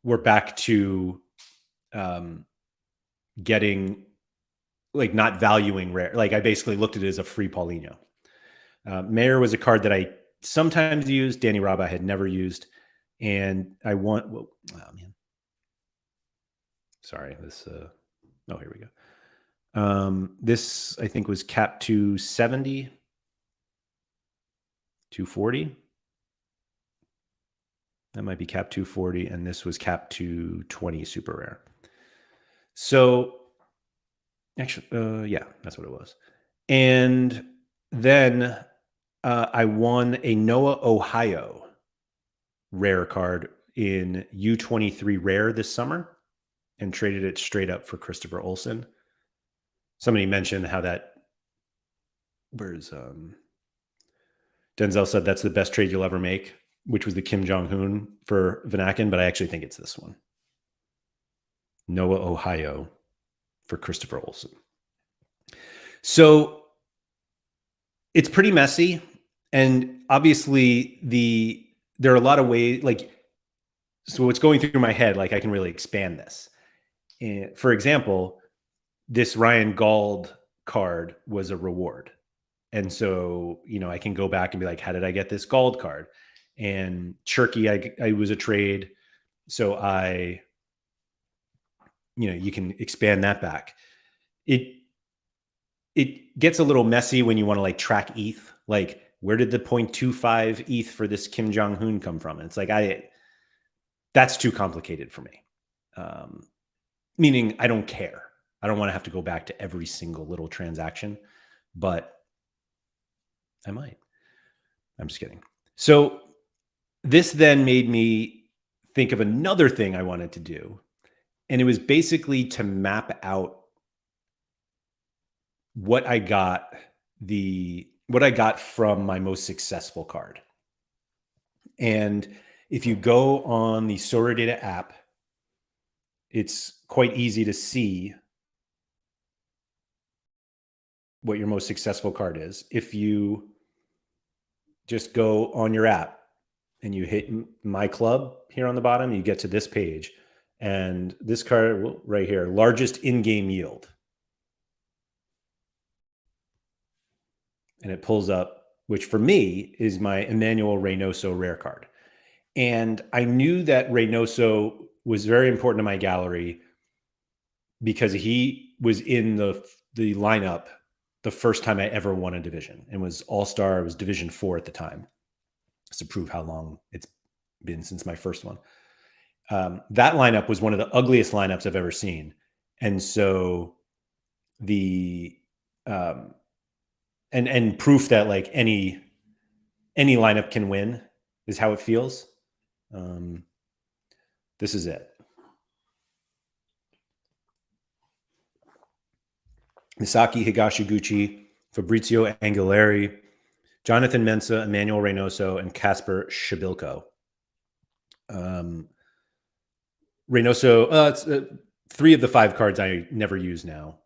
Speaker 1: we're back to getting, like, not valuing rare. Like, I basically looked at it as a free Paulinho. Mayer was a card that I sometimes used. Danny Rabas I had never used. And I want, oh man. Sorry, this, oh, here we go. This, I think, was capped to 70, 240. That might be capped 240, and this was capped to 20 super rare. So, actually, yeah, that's what it was. And then I won a Noah Ohio rare card in U23 rare this summer and traded it straight up for Christopher Olsen. Somebody mentioned how that, where's Denzel said that's the best trade you'll ever make, which was the Kim Jong-un for Vanaken, but I actually think it's this one. Noah Ohio for Christopher Olsen. So it's pretty messy. And obviously there are a lot of ways, like, so what's going through my head, like, I can really expand this. And for example, this Ryan Gauld card was a reward. And so, I can go back and be like, how did I get this Gauld card? And Cherky, I was a trade. So I you can expand that back. It gets a little messy when you want to like track ETH. Like, where did the 0.25 ETH for this Kim Jong-un come from? And it's like, that's too complicated for me. Meaning I don't care. I don't want to have to go back to every single little transaction, but I might. I'm just kidding. So this then made me think of another thing I wanted to do. And it was basically to map out what I got from my most successful card. And if you go on the Sorare app, it's quite easy to see what your most successful card is. If you just go on your app and you hit my club here on the bottom, you get to this page. And this card right here, largest in-game yield. And it pulls up, which for me is my Emmanuel Reynoso rare card. And I knew that Reynoso was very important to my gallery because he was in the lineup the first time I ever won a division, and was All-Star. It was Division 4 at the time, just to prove how long it's been since my first one. That lineup was one of the ugliest lineups I've ever seen. And so the and proof that like any lineup can win is how it feels. This is it. Misaki Higashiguchi, Fabrizio Angileri, Jonathan Mensah, Emmanuel Reynoso, and Casper Shabilko. Reynoso, it's 3 of the 5 cards I never use now.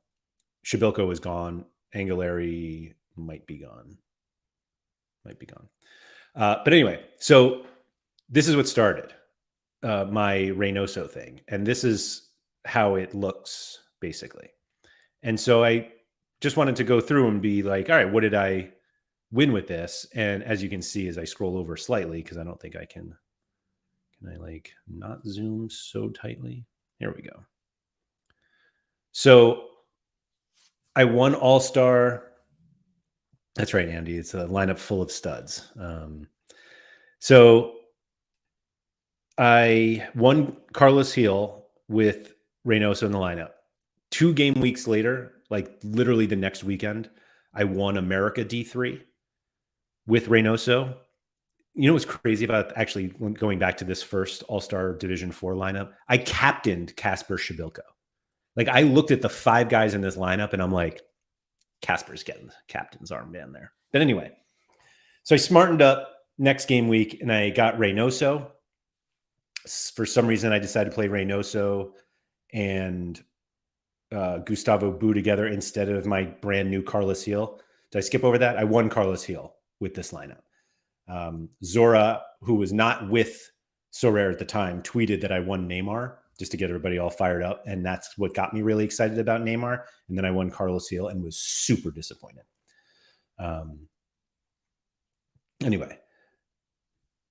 Speaker 1: Shabilko is gone. Angileri might be gone. But anyway, so this is what started my Reynoso thing. And this is how it looks, basically. And so I just wanted to go through and be like, all right, what did I win with this? And as you can see, as I scroll over slightly, because I don't think I can I like not zoom so tightly? Here we go. So I won All-Star. That's right, Andy. It's a lineup full of studs. So I won Carlos Gil with Reynoso in the lineup. 2 game weeks later, like literally the next weekend, I won America D3 with Reynoso. You know what's crazy about actually going back to this first All-Star Division 4 lineup? I captained Casper Shabilko. Like, I looked at the 5 guys in this lineup and I'm like, Casper's getting the captain's armband there. But anyway, so I smartened up next game week and I got Reynoso. For some reason, I decided to play Reynoso and Gustavo Bou together instead of my brand new Carlos Gil. Did I skip over that? I won Carlos Gil with this lineup. Zora, who was not with Sorare at the time, tweeted that I won Neymar just to get everybody all fired up. And that's what got me really excited about Neymar. And then I won Carlos Gil and was super disappointed. Anyway,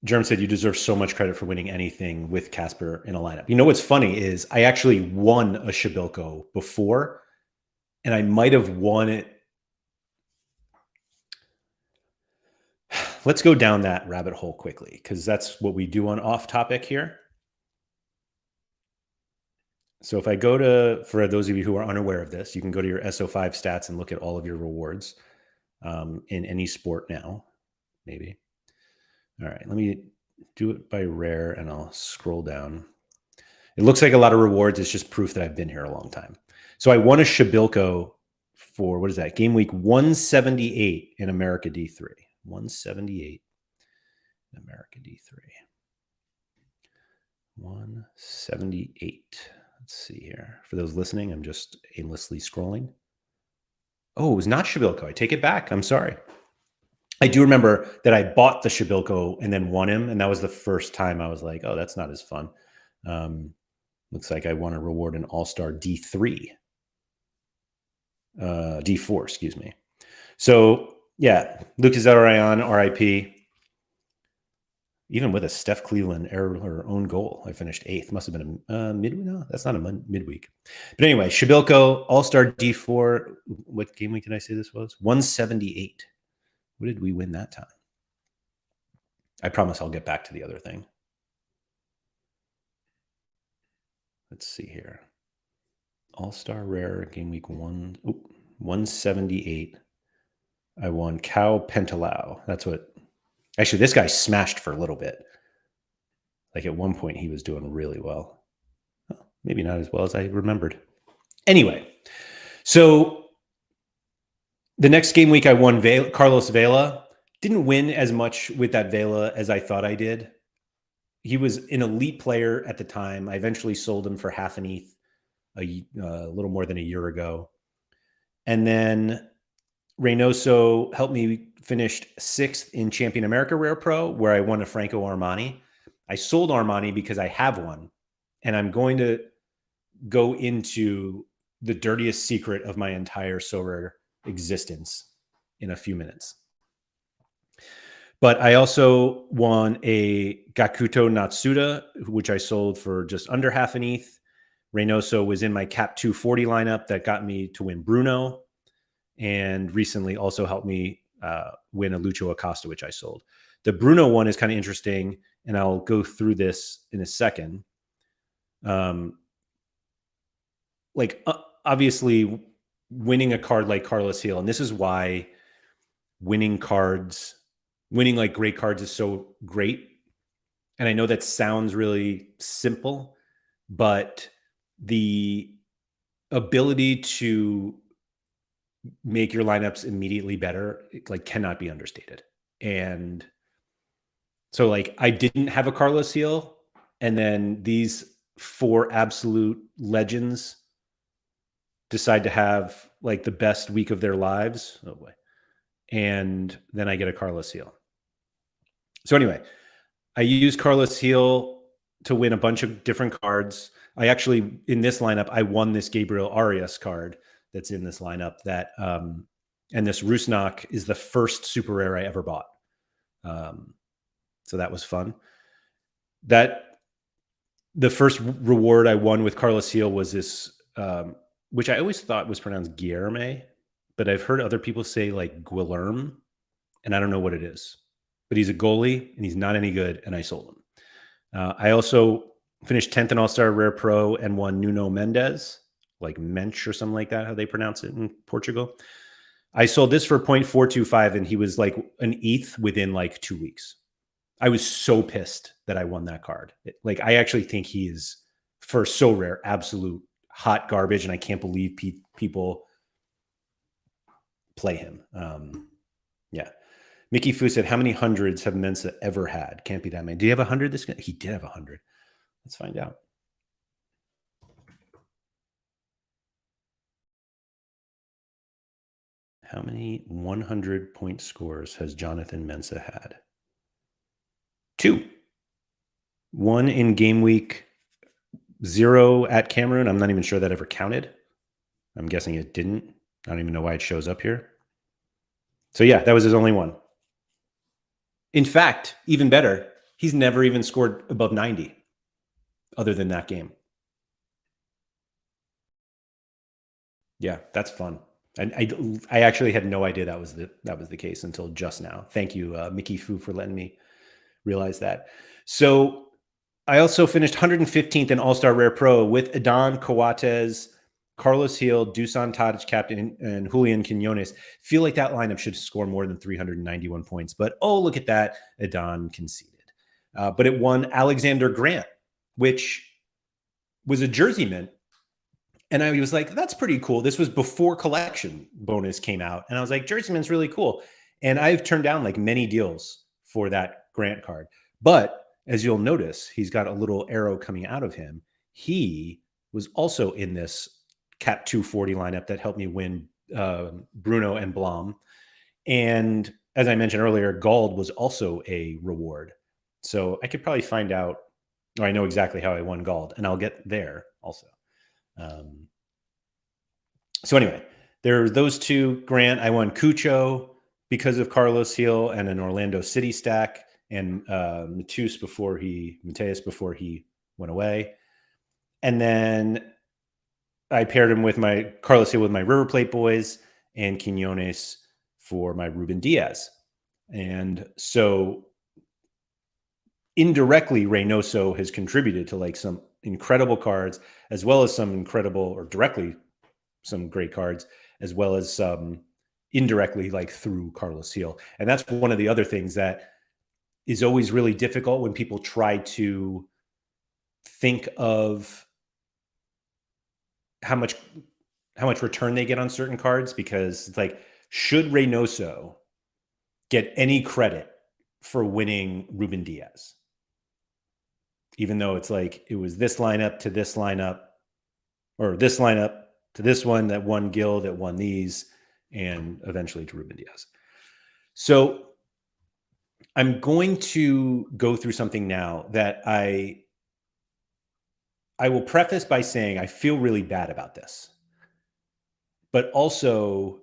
Speaker 1: Germ said, you deserve so much credit for winning anything with Casper in a lineup. You know what's funny is I actually won a Shabilko before, and I might have won it. Let's go down that rabbit hole quickly, because that's what we do on Off Topic here. So if I go to, for those of you who are unaware of this, you can go to your SO5 stats and look at all of your rewards in any sport now, maybe. All right, let me do it by rare and I'll scroll down. It looks like a lot of rewards. It's just proof that I've been here a long time. So I won a Shabilko for, what is that? Game week 178 in America D3. 178 in America D3. 178. Let's see here. For those listening, I'm just aimlessly scrolling. Oh, it was not Shabilko. I take it back. I'm sorry. I do remember that I bought the Shabilko and then won him. And that was the first time I was like, oh, that's not as fun. Looks like I won a reward in All-Star D3. D4, excuse me. So, yeah, Lucas Zarayan, RIP. Even with a Steph Cleveland error or own goal, I finished 8th. Must have been a midweek. No, that's not a midweek. But anyway, Shabilko, All-Star D4. What game week did I say this was? 178. What did we win that time? I promise I'll get back to the other thing. Let's see here. All-Star Rare, game week 178. I won Cow Pentalao. That's what... Actually, this guy smashed for a little bit. Like at one point, he was doing really well. Well, maybe not as well as I remembered. Anyway, so the next game week, I won Carlos Vela. Didn't win as much with that Vela as I thought I did. He was an elite player at the time. I eventually sold him for half an ETH a little more than a year ago. And then Reynoso helped me finish 6th in Champion America Rare Pro, where I won a Franco Armani. I sold Armani because I have one, and I'm going to go into the dirtiest secret of my entire Sorare existence in a few minutes. But I also won a Gakuto Natsuda, which I sold for just under half an ETH. Reynoso was in my Cap 240 lineup that got me to win Bruno, and recently also helped me win a Lucho Acosta, which I sold. The Bruno one is kind of interesting, and I'll go through this in a second. Obviously, winning a card like Carlos Gil, and this is why winning like great cards is so great. And I know that sounds really simple, but the ability to make your lineups immediately better, cannot be understated. And so I didn't have a Carlos Gil, and then these 4 absolute legends decide to have the best week of their lives. Oh boy. And then I get a Carlos Gil. So anyway, I use Carlos Gil to win a bunch of different cards. I actually, in this lineup, I won this Gabriel Arias card that's in this lineup and this Rusnak is the first super rare I ever bought. So that was fun. The first reward I won with Carlos Gil was this, which I always thought was pronounced Guilherme, but I've heard other people say Guilherme, and I don't know what it is. But he's a goalie, and he's not any good, and I sold him. I also finished 10th in All-Star Rare Pro and won Nuno Mendes, Mensch or something like that, how they pronounce it in Portugal. I sold this for 0.425, and he was an ETH within 2 weeks. I was so pissed that I won that card. I actually think he is, for so rare, absolute hot garbage, and I can't believe people play him. Yeah. Mickey Fu said, how many hundreds have Mensa ever had? Can't be that many. Do you have 100? He did have 100. Let's find out. How many 100-point scores has Jonathan Mensa had? 2. 1 in game week 0 at Cameroon. I'm not even sure that ever counted. I'm guessing it didn't. I don't even know why it shows up here. So yeah, that was his only one. In fact, even better, he's never even scored above 90 other than that game. Yeah, that's fun. I actually had no idea that was the case until just now. Thank you, Mickey Fu, for letting me realize that. So I also finished 115th in All-Star Rare Pro with Adan Coates, Carlos Gil, Dusan Tadic captain, and Julian Quinones. Feel like that lineup should score more than 391 points. But oh, look at that. Adan conceded. But it won Alexander Grant, which was a jersey mint. And I was like, that's pretty cool. This was before collection bonus came out. And I was like, jersey mint's really cool. And I've turned down many deals for that Grant card. But as you'll notice, he's got a little arrow coming out of him. He was also in this Cap 240 lineup that helped me win Bruno and Blom. And as I mentioned earlier, Gald was also a reward. So I could probably find out, or I know exactly how I won Gald, and I'll get there also. So anyway, there are those 2. Grant, I won Cucho because of Carlos Gil and an Orlando City stack. and Mateus before he went away. And then I paired him with my Carlos Hill with my River Plate boys, and Quinones for my Ruben Diaz. And so indirectly, Reynoso has contributed to like some incredible cards, as well as some incredible, or directly some great cards, as well as some indirectly, like through Carlos Hill. And that's one of the other things that is always really difficult when people try to think of how much return they get on certain cards, because it's like, should Reynoso get any credit for winning Ruben Diaz? Even though it's like, it was this lineup to this lineup, or this lineup to this one that won Gil, that won these, and eventually to Ruben Diaz. So I'm going to go through something now that I will preface by saying I feel really bad about this, but also,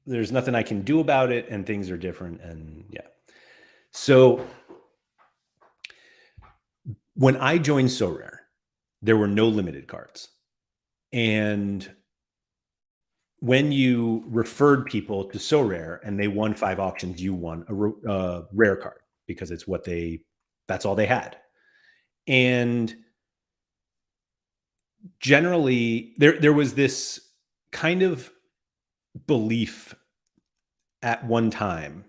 Speaker 1: there's nothing I can do about it, and things are different. And yeah. So when I joined Sorare, there were no limited cards. And when you referred people to Sorare and they won 5 auctions, you won a rare card, because it's that's all they had. And generally there was this kind of belief at one time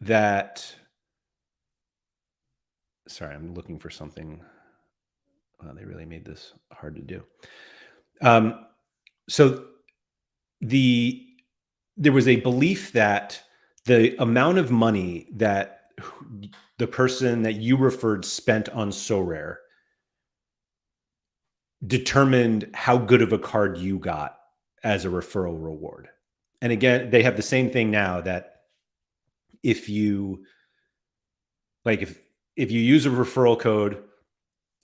Speaker 1: that, sorry, I'm looking for something. Wow, they really made this hard to do. So there was a belief that the amount of money that the person that you referred spent on Sorare determined how good of a card you got as a referral reward. And again, they have the same thing now, that if you if you use a referral code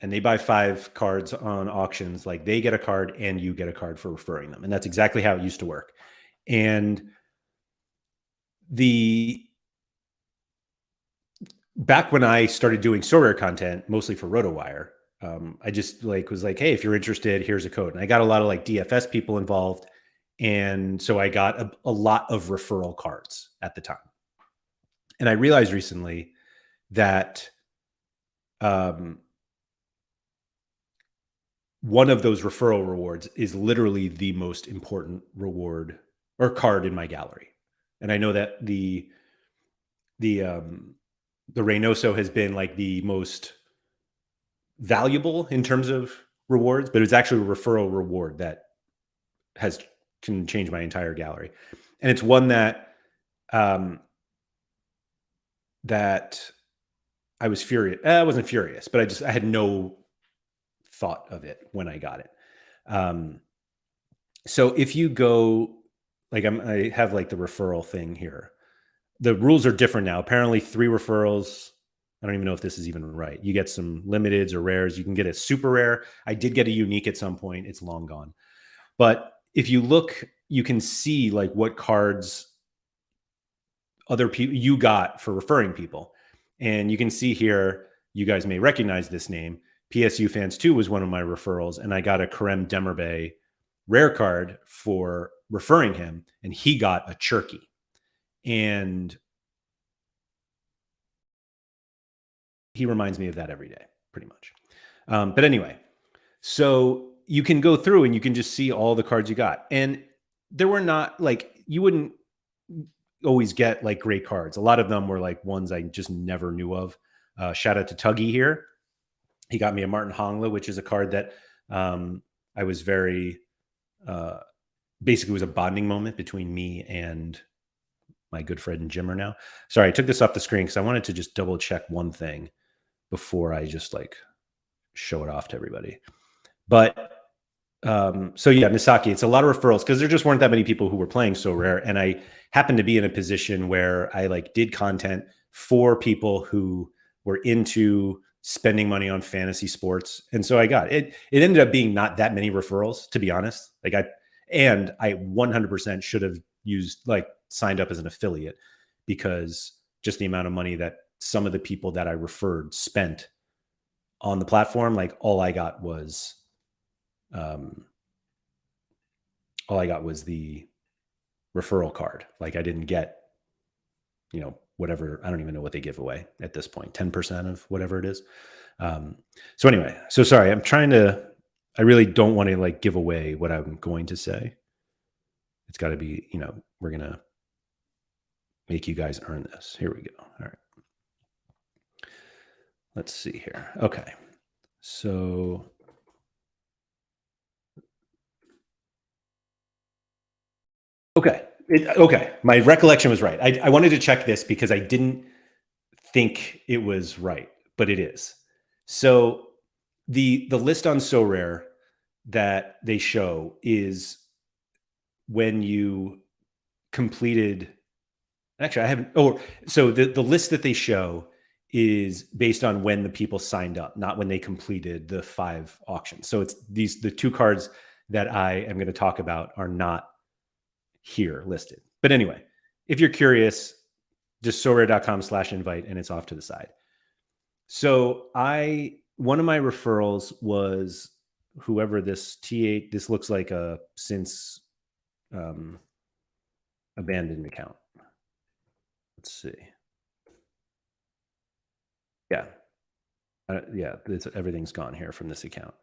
Speaker 1: and they buy 5 cards on auctions, like they get a card and you get a card for referring them. And that's exactly how it used to work. And back when I started doing Sorare content, mostly for RotoWire, I just was like, hey, if you're interested, here's a code. And I got a lot of like DFS people involved. And so I got a lot of referral cards at the time. And I realized recently that one of those referral rewards is literally the most important reward or card in my gallery. And I know that the Reynoso has been like the most valuable in terms of rewards, but it's actually a referral reward that can change my entire gallery. And it's one that that I was furious. I wasn't furious, but I had no thought of it when I got it. So if you go, like I have like the referral thing here. The rules are different now. Apparently 3 referrals. I don't even know if this is even right. You get some limiteds or rares. You can get a super rare. I did get a unique at some point. It's long gone. But if you look, you can see like what cards other people you got for referring people. And you can see here, you guys may recognize this name. PSU Fans 2 was one of my referrals, and I got a Karem Demirbe rare card for referring him, and he got a Cherky. And he reminds me of that every day, pretty much. But anyway, so you can go through and you can just see all the cards you got. And there were not like, you wouldn't always get like great cards. A lot of them were like ones I just never knew of. Shout out to Tuggy here. He got me a Martin Hongla, which is a card that I was very, basically was a bonding moment between me and my good friend Jimmer now. Sorry, I took this off the screen because I wanted to just double check one thing before I just like show it off to everybody. But so yeah, Misaki, it's a lot of referrals because there just weren't that many people who were playing Sorare. And I happened to be in a position where I like did content for people who were into spending money on fantasy sports. And so I got it. It ended up being not that many referrals, to be honest. I 100% should have signed up as an affiliate, because just the amount of money that some of the people that I referred spent on the platform, all I got was the referral card. Like, I didn't get, whatever. I don't even know what they give away at this point, 10% of whatever it is. So anyway, so sorry, I really don't want to give away what I'm going to say. It's got to be, we're going to make you guys earn this. Here we go. All right. Let's see here. Okay. So okay. Okay. My recollection was right. I wanted to check this because I didn't think it was right, but it is. So the list on Sorare that they show is when you completed. Actually, I haven't. So the list that they show is based on when the people signed up, not when they completed the 5 auctions. So it's the 2 cards that I am going to talk about are not here listed. But anyway, if you're curious, just sorare.com/invite, and it's off to the side. So one of my referrals was whoever this T8, this looks like a since abandoned account. Let's see. Yeah. Yeah, everything's gone here from this account.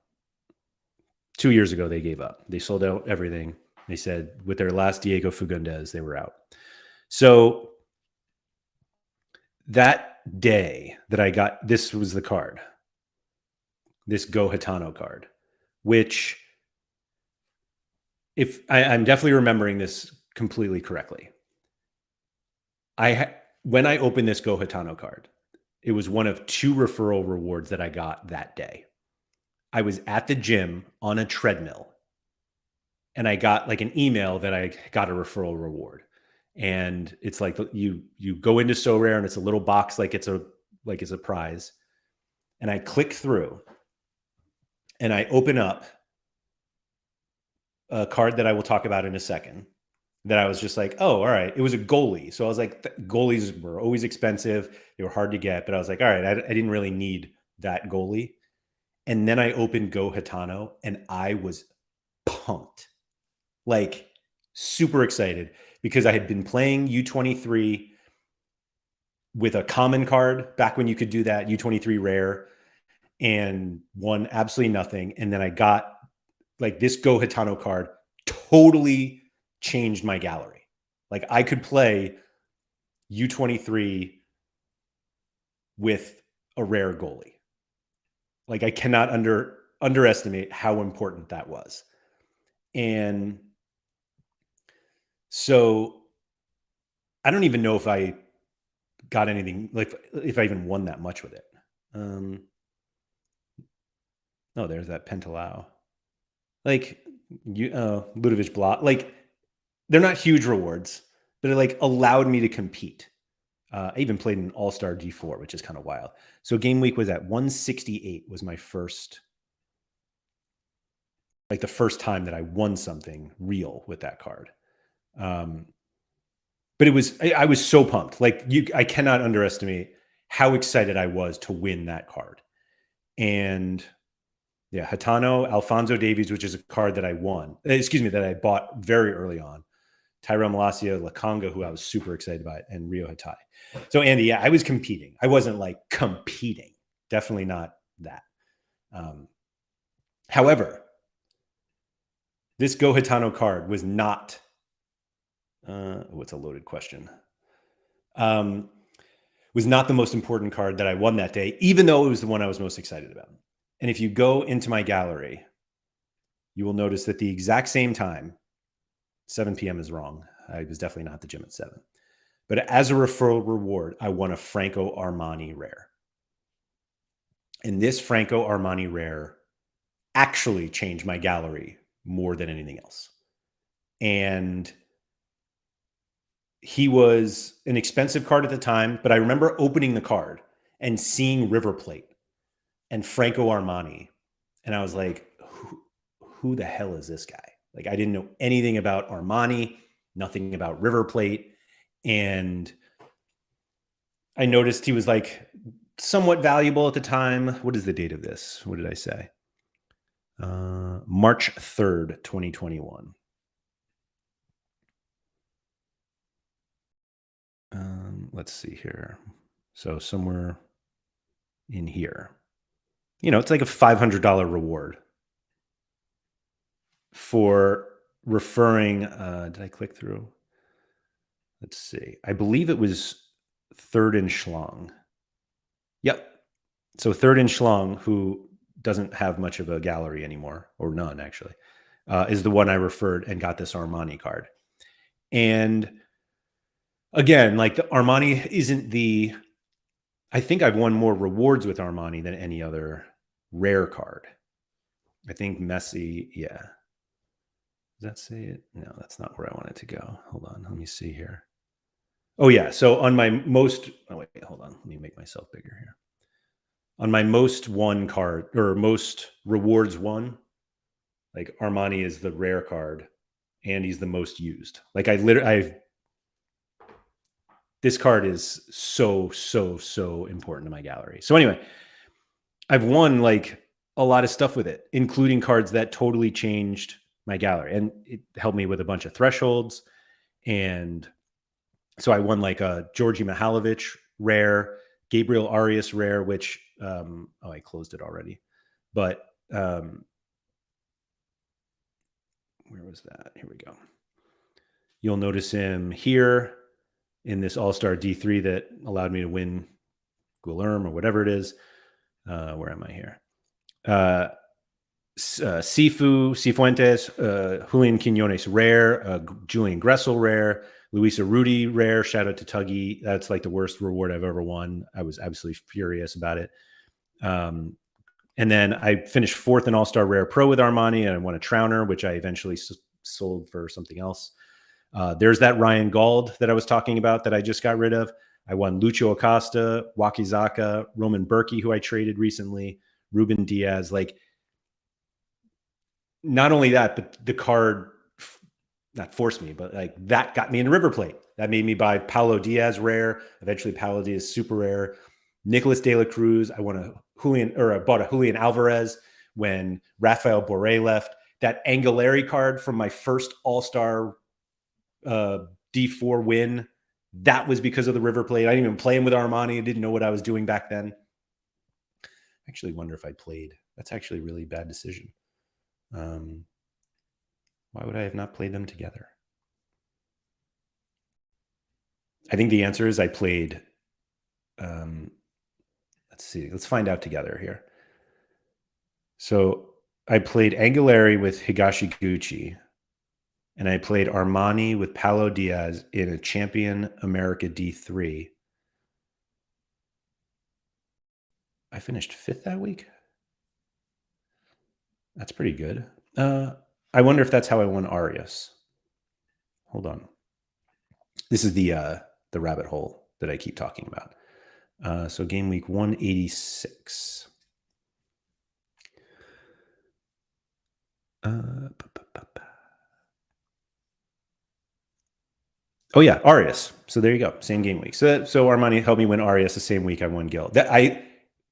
Speaker 1: 2 years ago, they gave up. They sold out everything. They said with their last Diego Fagundez, they were out. So that day that I got, this was the card, this Go Hitano card, which I'm definitely remembering this completely correctly. When I opened this Go Hitano card, it was one of 2 referral rewards that I got that day. I was at the gym on a treadmill, and I got an email that I got a referral reward. And it's like you go into Sorare, and it's a little box it's a prize. And I click through, and I open up a card that I will talk about in a second, that I was just like, oh, all right. It was a goalie. So I was like, goalies were always expensive. They were hard to get. But I was like, all right, I didn't really need that goalie. And then I opened Go Hitano, and I was pumped, super excited, because I had been playing U23 with a common card back when you could do that, U23 rare, and won absolutely nothing. And then I got this Go Hitano card, totally changed my gallery. I could play U23 with a rare goalie. I cannot underestimate how important that was. And so I don't even know if I got anything, if I even won that much with it. No, there's that Pentalao. Ludovic Blah. They're not huge rewards, but it allowed me to compete. I even played an All-Star G4, which is kind of wild. So game week was at 168 was my first, the first time that I won something real with that card. But I was so pumped. I cannot underestimate how excited I was to win that card. And yeah, Hitano, Alfonso Davies, which is a card that I won. That I bought very early on. Tyrell Malacia, Lakanga, who I was super excited about, and Rio Hatai. So Andy, yeah, I was competing. I wasn't competing. Definitely not that. However, this Go Hitano card was not. What's a loaded question? Was not the most important card that I won that day, even though it was the one I was most excited about. And if you go into my gallery, you will notice that the exact same time, 7 p.m. is wrong. I was definitely not at the gym at 7. But as a referral reward, I won a Franco Armani rare. And this Franco Armani rare actually changed my gallery more than anything else. And he was an expensive card at the time, but I remember opening the card and seeing River Plate and Franco Armani. And I was like, who the hell is this guy? Like, I didn't know anything about Armani, nothing about River Plate. And I noticed he was like somewhat valuable at the time. What is the date of this? What did I say? March 3rd, 2021. Let's see here. So somewhere in here, it's like a $500 reward for referring. Did I click through? Let's see. I believe it was Third and Schlong. Yep. So Third and Schlong, who doesn't have much of a gallery anymore, or none actually, is the one I referred and got this Armani card. And again, like, the Armani isn't I think I've won more rewards with Armani than any other rare card. I think Messi, yeah. Does that say it? No, that's not where I want it to go. Hold on, let me see here. Oh yeah, so on my most, wait, hold on, let me make myself bigger here. On my most won card, or most rewards won, like, Armani is the rare card and he's the most used. Like, this card is so important to my gallery. So anyway, I've won like a lot of stuff with it, including cards that totally changed my gallery, and it helped me with a bunch of thresholds. And so I won like a Georgi Mihalovic rare, Gabriel Arias rare, which I closed it already, but where was that? Here we go. You'll notice him here in this All-Star D3 that allowed me to win Guilherme or whatever it is. Where am I here? Cifuentes, Julian Quinones rare, Julian Gressel rare, Luisa Rudy rare. Shout out to Tuggy. That's like the worst reward I've ever won. I was absolutely furious about it. And then I finished 4th in All-Star Rare Pro with Armani, and I won a Trauner, which I eventually sold for something else. There's that Ryan Gauld that I was talking about that I just got rid of. I won Lucho Acosta, Wakizaka, Roman Berkey, who I traded recently, Ruben Diaz. Like, not only that, but the card not forced me, but like, that got me into River Plate. That made me buy Paulo Diaz rare. Eventually, Paulo Diaz super rare. Nicolas De La Cruz. I bought a Julian Alvarez when Rafael Borré left. That Angelari card from my first All-Star D4 win, that was because of the River Plate. I didn't even play him with Armani. I didn't know what I was doing back then. I actually wonder if I played. That's actually a really bad decision. Why would I have not played them together? I think the answer is I played. Let's see. Let's find out together here. So I played Angelari with Higashiguchi, and I played Armani with Paulo Diaz in a Champion America D3. I finished 5th that week. That's pretty good. I wonder if that's how I won Arias. Hold on. This is the rabbit hole that I keep talking about. So game week 186. Oh yeah, Arias. So there you go, same game week. So Armani helped me win Arias the same week I won Gil. That, I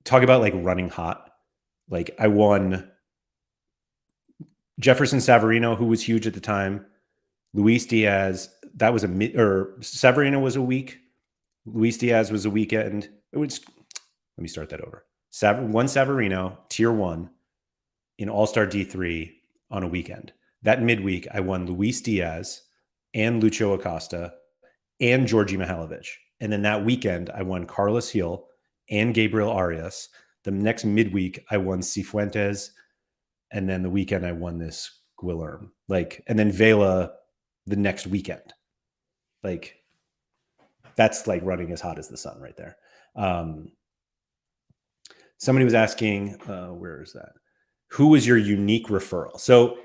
Speaker 1: talk about like running hot. Like, I won Jefferson Savarino, who was huge at the time. Luis Diaz, that was Savarino was a week. Luis Diaz was a weekend. Let me start that over. One Savarino, tier 1 in All-Star D3 on a weekend. That midweek, I won Luis Diaz and Lucho Acosta and Georgi Mihalovic. And then that weekend, I won Carlos Gil and Gabriel Arias. The next midweek, I won Cifuentes. And then the weekend, I won this Guilherme. Like, and then Vela the next weekend. Like, that's like running as hot as the sun right there. Somebody was asking, where is that? Who was your unique referral? So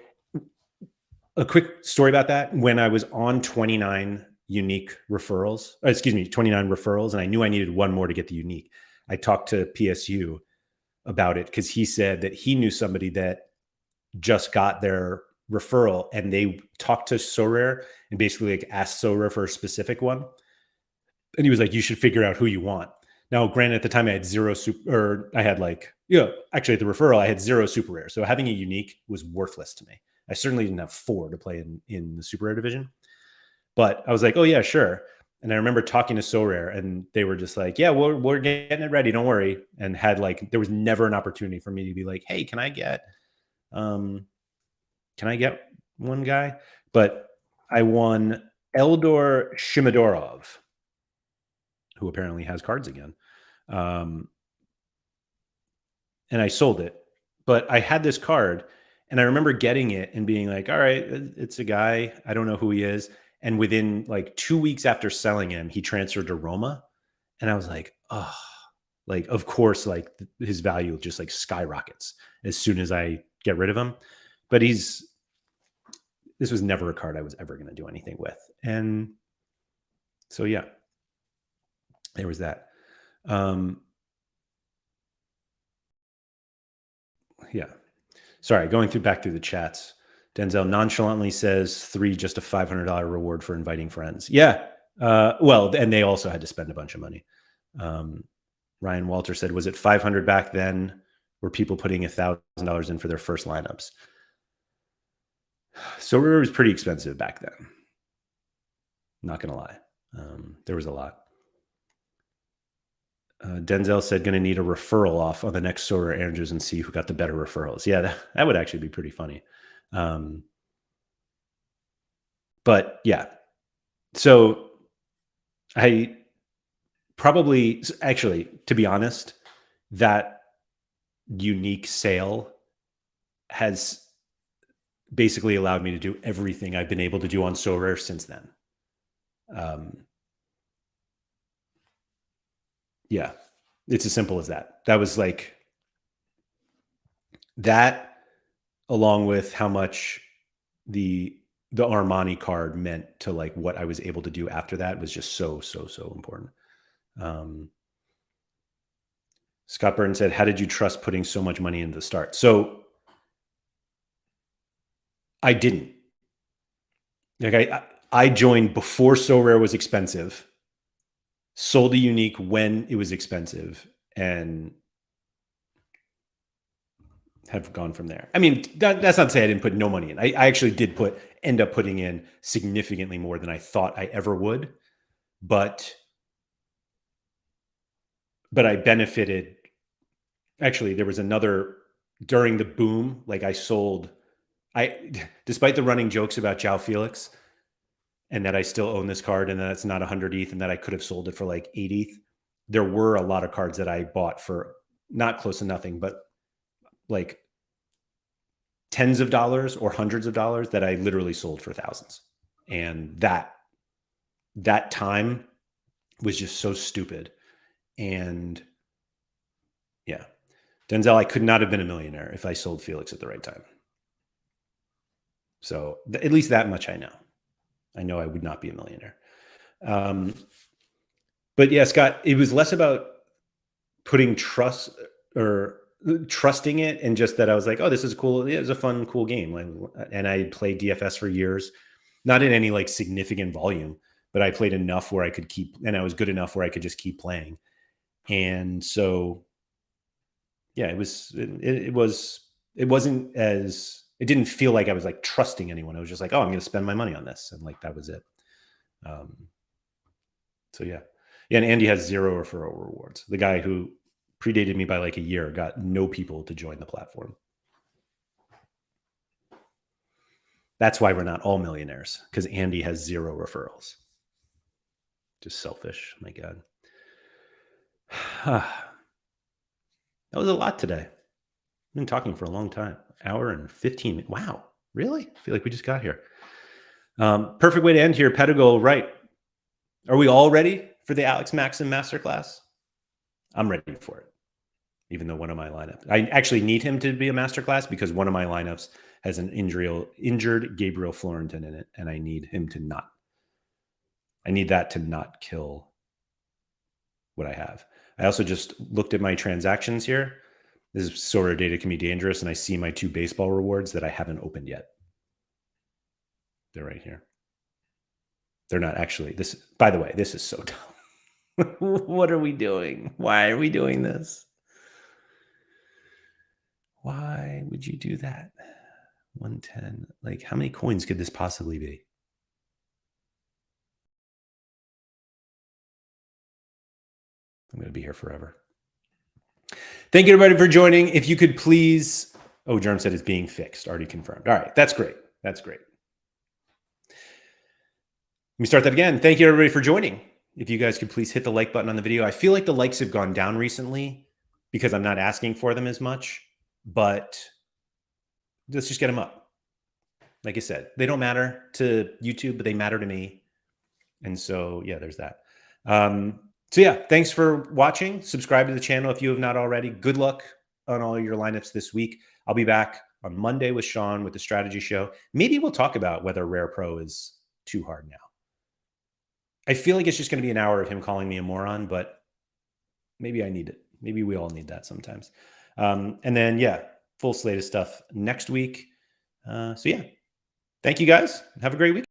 Speaker 1: a quick story about that. When I was on 29 unique referrals, 29 referrals, and I knew I needed one more to get the unique, I talked to PSU about it because he said that he knew somebody that just got their referral and they talked to Sorare and basically like asked Sorare for a specific one. And he was like, you should figure out who you want. Now, granted, at the time I had zero super, or I had like, actually at the referral, I had 0 super rare. So having a unique was worthless to me. I certainly didn't have 4 to play in the super rare division. But I was like, oh yeah, sure. And I remember talking to Sorare and they were just like, yeah, we're getting it ready. Don't worry. And had like, there was never an opportunity for me to be like, hey, can I get one guy? But I won Eldor Shimodorov, who apparently has cards again. And I sold it. But I had this card and I remember getting it and being like, all right, it's a guy. I don't know who he is. And within like 2 weeks after selling him, he transferred to Roma. And I was like, oh, like, of course, like his value just like skyrockets as soon as I get rid of him. But this was never a card I was ever going to do anything with. And so, yeah, there was that. Yeah. Sorry, going back through the chats. Denzel nonchalantly says 3 just a $500 reward for inviting friends. Yeah. Well, and they also had to spend a bunch of money. Ryan Walter said, was it 500 back then? Were people putting $1,000 in for their first lineups? So it was pretty expensive back then. Not going to lie. There was a lot. Denzel said, going to need a referral off on the next Sorare Andrews and see who got the better referrals. Yeah, that would actually be pretty funny. But yeah, so I probably, actually, to be honest, that unique sale has basically allowed me to do everything I've been able to do on Sorare since then. Yeah, it's as simple as that. That was like that, along with how much the Armani card meant to like what I was able to do after that was just so important. Scott Burton said, how did you trust putting so much money into the start? So I didn't. Like I joined before Sorare was expensive, sold a unique when it was expensive, and have gone from there. I mean, that's not to say I didn't put no money in. I actually did end up putting in significantly more than I thought I ever would, but I benefited. Actually, there was another during the boom. Like despite the running jokes about João Felix, and that I still own this card, and that it's not 100 ETH, and that I could have sold it for like 8 ETH. There were a lot of cards that I bought for not close to nothing, but like tens of dollars or hundreds of dollars that I literally sold for thousands. And that time was just so stupid. And yeah, Denzel, I could not have been a millionaire if I sold Felix at the right time. So at least that much I know. I know I would not be a millionaire. But yeah, Scott, it was less about putting trust or trusting it, and just that I was like, oh, this is cool. It was a fun, cool game. And I played DFS for years, not in any like significant volume, but I played enough where I could and I was good enough where I could just keep playing. And so, yeah, it didn't feel like I was like trusting anyone. I was just like, oh, I'm going to spend my money on this. And like, that was it. So yeah. Yeah. And Andy has 0 referral rewards. The guy who predated me by like a year got no people to join the platform. That's why we're not all millionaires, because Andy has 0 referrals. Just selfish. My God. That was a lot today. I've been talking for a long time. Hour and 15 minutes. Wow. Really? I feel like we just got here. Perfect way to end here. Pedigo, right. Are we all ready for the Alex Maxim Masterclass? I'm ready for it. Even though one of my lineups, I actually need him to be a masterclass because one of my lineups has an injured Gabriel Florentin in it, and I need him to not. I need that to not kill what I have. I also just looked at my transactions here. This Sorare data can be dangerous, and I see my 2 baseball rewards that I haven't opened yet. They're right here. They're not actually. This, by the way, this is so dumb. What are we doing? Why are we doing this? Why would you do that? 110. Like, how many coins could this possibly be? I'm going to be here forever. Thank you, everybody, for joining. If you could please... Oh, Germ said it's being fixed. Already confirmed. All right. That's great. That's great. Let me start that again. Thank you, everybody, for joining. If you guys could please hit the like button on the video. I feel like the likes have gone down recently because I'm not asking for them as much, but let's just get them up. Like I said, they don't matter to YouTube, but they matter to me. And so, yeah, there's that. So yeah, thanks for watching. Subscribe to the channel if you have not already. Good luck on all your lineups this week. I'll be back on Monday with Sean with the strategy show. Maybe we'll talk about whether Rare Pro is too hard now. I feel like it's just going to be an hour of him calling me a moron, but maybe I need it. Maybe we all need that sometimes. And then, yeah, full slate of stuff next week. So yeah, thank you guys. Have a great week.